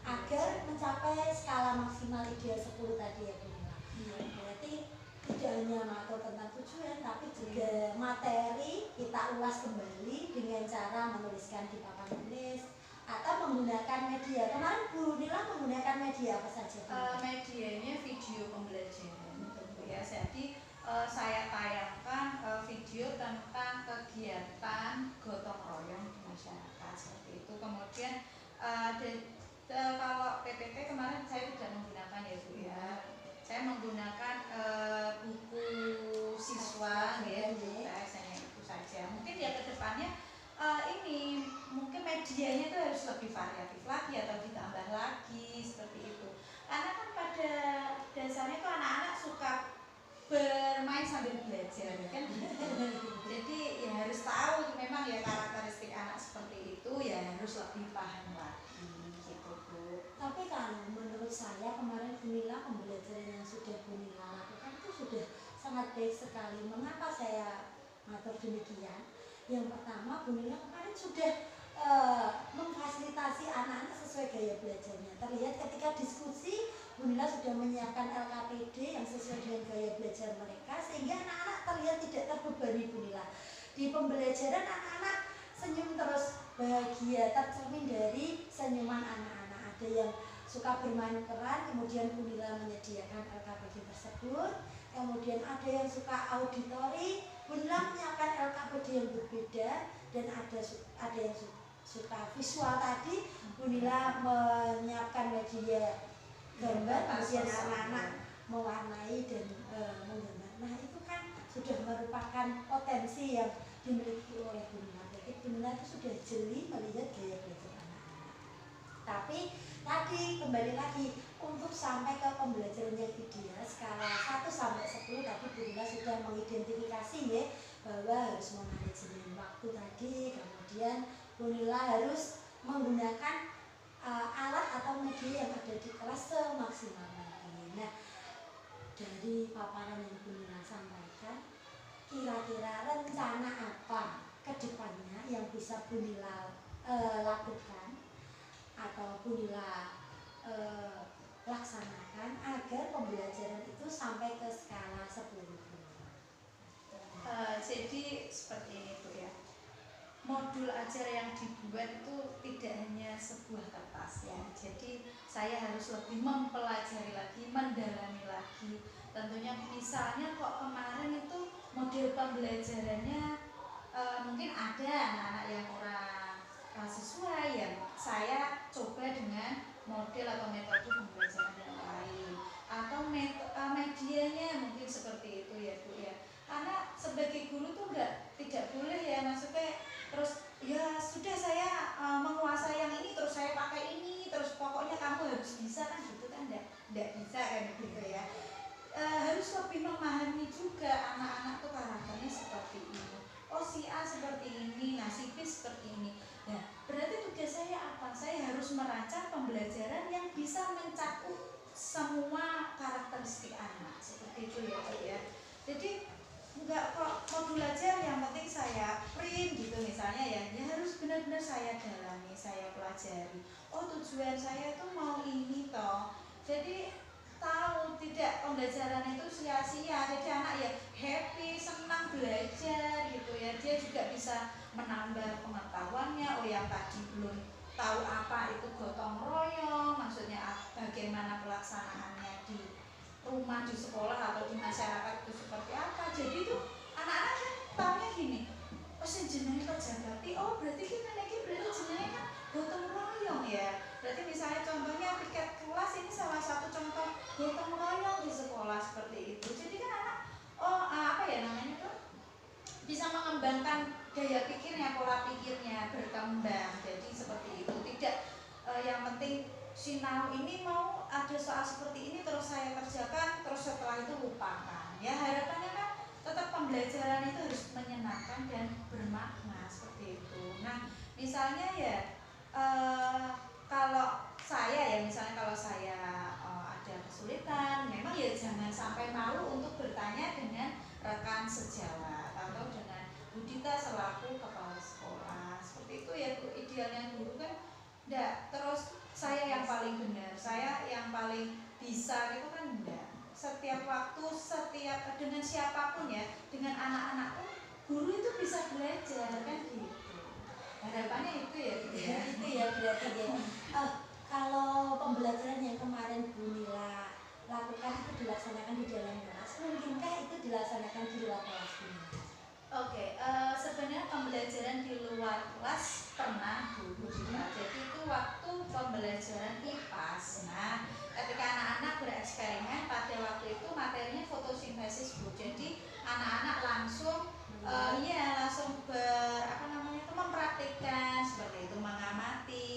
agar mencapai skala maksimal ideal 10 tadi ya Bu Nila. Berarti tidak hanya mengatur tentang tujuan, tapi juga materi kita ulas kembali dengan cara menuliskan di papan tulis atau menggunakan media. Kemarin Bu Nila menggunakan media apa saja? Medianya video pembelajaran Bu ya. Jadi saya tayangkan video tentang kegiatan gotong royong di masyarakat seperti itu. Kemudian kalau PPT kemarin saya tidak menggunakan ya Bu ya. Saya menggunakan buku siswa ya, hanya itu saja. Mungkin ya kedepannya ini mungkin medianya itu harus lebih variatif lagi atau ditambah lagi seperti itu. Karena kan pada dasarnya tuh anak-anak suka bermain sambil belajar kan. Jadi ya harus tahu memang ya karakteristik anak seperti itu, ya harus lebih paham lagi gitu Bu. Tapi kan menurut saya kemarin Bu Nila pembelajaran yang sudah Bu Nila lakukan itu sudah sangat baik sekali. Mengapa saya mengatur demikian? Yang pertama, Bu Nila kemarin sudah memfasilitasi anak-anak sesuai gaya belajarnya. Terlihat ketika diskusi, Bu Nila sudah menyiapkan LKPD yang sesuai dengan gaya belajar mereka, sehingga anak-anak terlihat tidak terbebani Bu Nila. Di pembelajaran anak-anak senyum terus, bahagia, tercermin dari senyuman anak-anak. Ada yang suka bermain peran, kemudian Bu Nila menyediakan LKPD tersebut. Kemudian ada yang suka auditori, Bu Nila menyiapkan LKPD yang berbeda. Dan ada yang suka visual tadi, Bu Nila menyiapkan media gambar, kemudian anak-anak mewarnai dan menggambar. Nah itu kan sudah merupakan potensi yang dimiliki oleh Bu Nila. Jadi Bu Nila itu sudah jeli melihat gaya belajar anak-anak. Tapi tadi kembali lagi untuk sampai ke pembelajaran yang ideal skala 1 sampai 10 tadi Bu Nila sudah mengidentifikasi ya bahwa harus memanajemen waktu tadi, kemudian Bu Nila harus menggunakan alat atau media yang ada di kelas semaksimal mungkin. Nah, dari paparan yang Bu Nila sampaikan, kira-kira rencana apa ke depannya yang bisa Bu Nila lakukan atau Bu Nila laksanakan agar pembelajaran itu sampai ke skala 10? Jadi seperti ini Bu ya. Modul ajar yang dibuat itu tidak hanya sebuah kertas ya. Jadi saya harus lebih mempelajari lagi, mendalami lagi. Tentunya misalnya kok kemarin itu model pembelajarannya mungkin ada anak-anak yang kurang sesuai ya. Saya coba dengan model atau metode pembelajaran yang lain. Atau medianya mungkin seperti itu ya Bu ya. Karena sebagai guru tuh tidak boleh ya, maksudnya terus ya sudah saya menguasai yang ini terus saya pakai ini terus pokoknya kamu harus bisa kan gitu kan, enggak bisa kan gitu ya. Harus lebih memahami juga anak-anak tuh karakternya seperti ini. Oh si A seperti ini, nah si B seperti ini. Nah berarti tugas saya apa? Saya harus merancang pembelajaran yang bisa mencakup semua karakteristik anak seperti itu ya Bu ya. Jadi enggak kok modul aja yang penting saya print gitu misalnya ya harus benar-benar saya dalami, saya pelajari. Oh tujuan saya tuh mau ini toh. Jadi tahu tidak pembelajaran itu sia-sia. Jadi anak ya happy, senang belajar gitu ya. Dia juga bisa menambah pengetahuannya. Oh yang tadi belum tahu apa itu gotong royong, maksudnya bagaimana pelaksanaannya di rumah, di sekolah atau di masyarakat itu seperti apa. Jadi itu anak-anak kan tahunya gini, oh jenenge kerja bakti, oh berarti kita lagi berarti jenenge kan gotong royong ya. Berarti misalnya contohnya piket kelas ini salah satu contoh gotong royong di sekolah seperti itu. Jadi kan anak apa ya namanya tuh bisa mengembangkan gaya pikirnya, pola pikirnya berkembang. Jadi seperti itu. Tidak yang penting sinau ini mau ada soal seperti ini terus saya kerjakan, terus setelah itu lupakan. Ya harapannya kan tetap pembelajaran itu harus menyenangkan dan bermakna seperti itu. Nah misalnya ya kalau saya ada kesulitan, memang ya jangan sampai malu untuk bertanya dengan rekan sejawat atau dengan Bu Dita selaku kepala sekolah. Seperti itu ya Bu, idealnya guru kan enggak terus saya yang paling benar, saya yang paling bisa gitu kan enggak. Setiap waktu, dengan siapapun ya, dengan anak-anak pun guru itu bisa belajar kan gitu. Harapannya itu ya Bu ya. Itu ya berarti ya. Kalau pembelajaran yang kemarin Bu Nila lakukan itu dilaksanakan di dalam kelas, mungkinkah itu dilaksanakan di luar kelas Bu Nila? Oke, sebenarnya pembelajaran di luar kelas pernah Bu Dita. Jadi itu waktu pembelajaran IPAS. Nah, ketika anak-anak bereksperimen pada waktu itu materinya fotosintesis Bu. Jadi anak-anak langsung mempraktikkan seperti itu, mengamati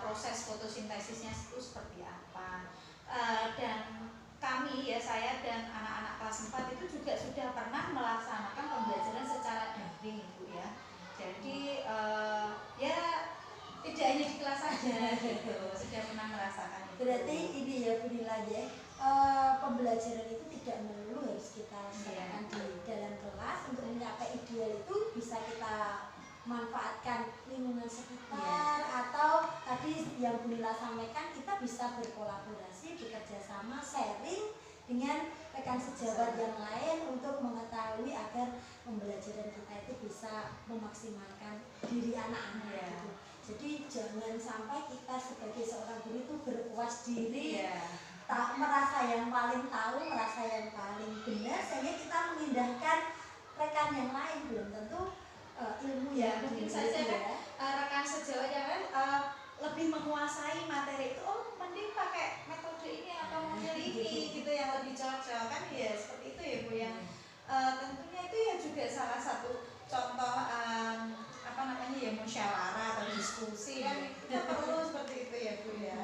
proses fotosintesisnya itu seperti apa. Dan kami ya, saya dan anak-anak kelas 4 itu juga sudah pernah melaksanakan pembelajaran secara daring Bu ya. Jadi ya tidak hanya di kelas saja gitu, sudah pernah merasakan itu. Berarti ini ya Bu Nila ya, pembelajaran itu tidak melulu harus kita laksanakan di dalam kelas. Untuk mencapai ideal itu bisa kita manfaatkan lingkungan sekitar, atau tadi yang Bu Nila sampaikan, kita bisa berkolaborasi, bekerja sama, sharing dengan rekan sejawat yang lain untuk mengetahui agar pembelajaran kita itu bisa memaksimalkan diri anak-anak gitu. Jadi jangan sampai kita sebagai seorang guru itu berpuas diri, tak merasa yang paling tahu, merasa yang paling benar, sehingga kita mengindahkan rekan yang lain. Belum tentu ilmu Ya, yang mungkin saja kan rekan sejawat yang lain lebih menguasai materi itu, mending pakai metode ini atau model ini gitu yang lebih cocok kan ya, seperti itu ya Bu yang tentunya itu ya juga salah satu contoh musyawarah atau diskusi kan kita perlu seperti itu ya Bu ya.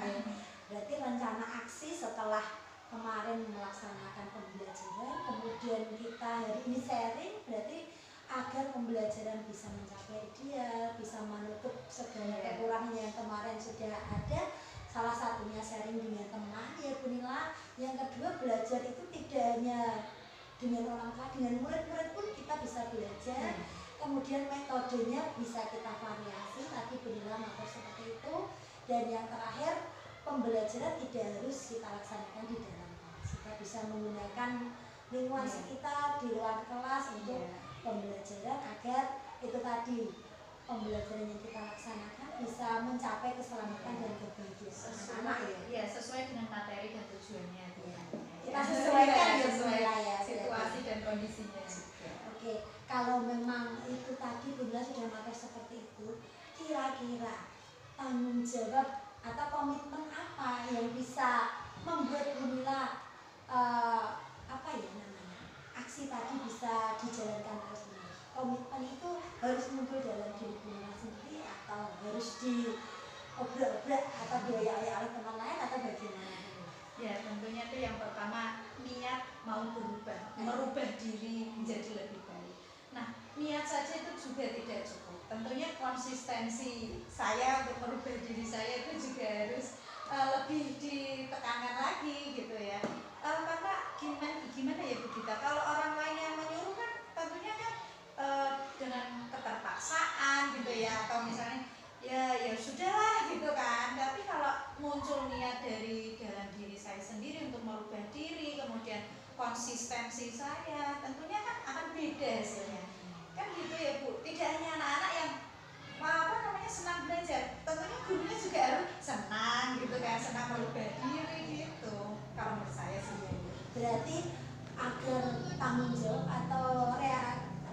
Berarti rencana aksi setelah kemarin melaksanakan pembelajaran, kemudian kita hari ini sharing, berarti agar pembelajaran bisa mencapai ideal, bisa menutup segala kekurangan yang kemarin sudah ada. Salah satunya sharing dengan teman ya Bu Nila. Yang kedua, belajar itu tidak hanya dengan orang tua, dengan murid-murid pun kita bisa belajar. Kemudian metodenya bisa kita variasi, tadi Bu Nila matur seperti itu. Dan yang terakhir, pembelajaran tidak harus kita laksanakan di dalam kelas. Kita bisa menggunakan lingkungan sekitar di luar kelas untuk pembelajaran, agar itu tadi pembelajaran yang kita laksanakan bisa mencapai keselamatan dan kebahagiaan anak ya sesuai dengan materi dan tujuannya kita sesuaikan ya sesuai ya situasi dan kondisinya juga. Oke, kalau memang itu tadi Bu Nila sudah matur seperti itu, kira-kira tanggung jawab atau komitmen apa yang bisa membuat Bu Nila aksi tadi bisa dijalankan terus menerus? Komitmen itu harus muncul dalam diri Bu Nila sendiri, atau harus diobrak-obrak atau dioyak-oyak oleh teman lain, atau bagaimana? Ya tentunya itu yang pertama, niat mau berubah, merubah diri menjadi lebih baik. Nah niat saja itu juga tidak cukup, tentunya konsistensi saya untuk merubah diri saya itu juga harus lebih ditekankan lagi gitu ya. Karena gimana ya Bu Dita, kalau orang lain yang menyuruh kan tentunya kan dengan keterpaksaan gitu ya, atau misalnya ya sudahlah gitu kan. Tapi kalau muncul niat dari dalam diri saya sendiri untuk merubah diri, kemudian konsistensi saya, tentunya kan akan beda hasilnya kan gitu ya Bu. Tidak hanya anak-anak yang senang belajar, tentunya gurunya juga harus senang gitu kan, senang merubah diri gitu. Kalau menurut saya sih berarti agar tanggung jawab atau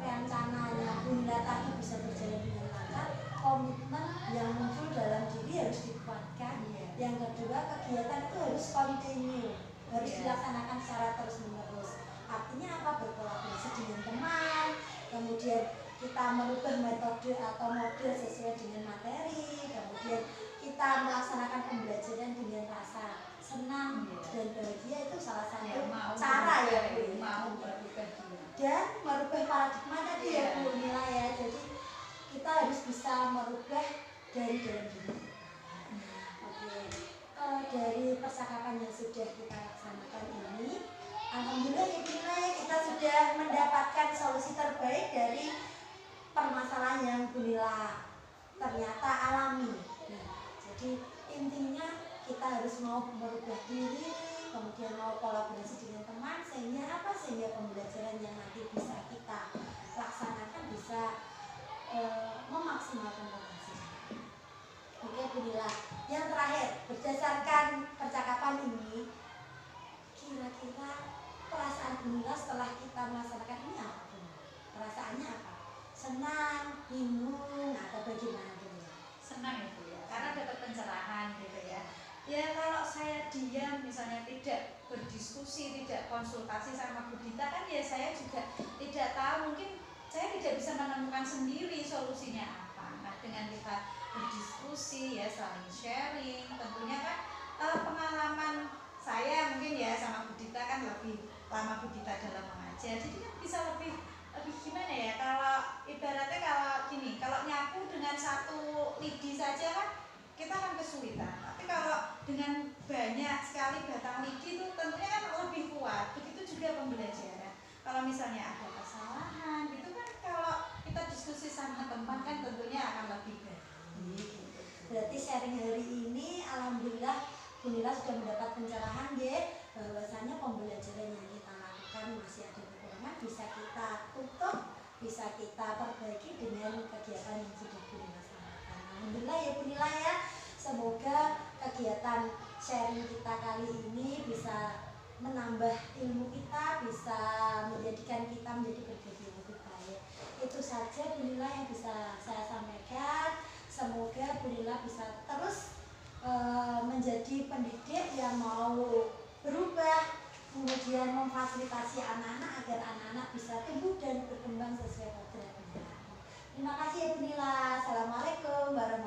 rencananya Bu Nila tadi bisa berjalan dengan lancar, komitmen yang muncul dalam diri harus dikuatkan. Yang kedua, kegiatan itu harus continue, harus dilaksanakan secara terus menerus. Artinya apa? Berkolaborasi dengan teman, kemudian kita merubah metode atau model sesuai dengan materi, kemudian kita melaksanakan pembelajaran dengan rasa senang dan bahagia, itu salah satu cara ya Bu. Dan merubah paradigma tadi ya Bu Nila ya. Jadi kita harus bisa merubah dari dalam diri. Oke. Dari percakapan yang sudah kita laksanakan ini, alhamdulillah ya Bu Nila ya, kita sudah mendapatkan solusi terbaik dari permasalahan yang Bu Nila ternyata alami. Nah, jadi intinya kita harus mau merubah diri, kemudian mau kolaborasi dengan teman, sehingga apa? Sehingga pembelajaran yang nanti bisa kita laksanakan bisa memaksimalkan potensi. Oke Bu Nila, yang terakhir, berdasarkan percakapan ini, kira-kira perasaan Bu Nila setelah kita melaksanakan ini apa Bu? Perasaannya apa? Senang, bingung, atau bagaimana Bu Nila? Senang ya Bu ya, karena dapat pencerahan gitu ya. Ya kalau saya diam misalnya tidak berdiskusi, tidak konsultasi sama Bu Dita kan ya saya juga tidak tahu, mungkin saya tidak bisa menemukan sendiri solusinya apa. Nah dengan kita berdiskusi ya, saling sharing, tentunya kan pengalaman saya mungkin ya sama Bu Dita kan lebih lama Bu Dita dalam mengajar, jadi kan bisa lebih gimana ya, kalau ibaratnya kalau gini, kalau nyapu dengan satu lidi saja kan kita akan kesulitan, tapi kalau dengan banyak sekali batang lidi itu tentunya kan lebih kuat. Begitu juga pembelajaran, kalau misalnya ada kesalahan gitu kan, kalau kita diskusi sama teman kan tentunya akan lebih baik. Berarti sharing hari ini alhamdulillah Bu Nila sudah mendapat pencerahan ya, bahwasanya pembelajaran yang kita lakukan masih ada kekurangan, bisa kita tutup, bisa kita perbaiki dengan kegiatan yang sudah Bu Nila laksanakan. Alhamdulillah ya Bu Nila ya, semoga kegiatan sharing kita kali ini bisa menambah ilmu kita, bisa menjadikan kita menjadi pribadi yang lebih baik. Itu saja Bu Nila yang bisa saya sampaikan. Semoga Bu Nila bisa terus menjadi pendidik yang mau berubah, kemudian memfasilitasi anak-anak agar anak-anak bisa tumbuh dan berkembang sesuai kodratnya. Terima kasih ya Bu Nila. Assalamualaikum warahmatullahi wabarakatuh.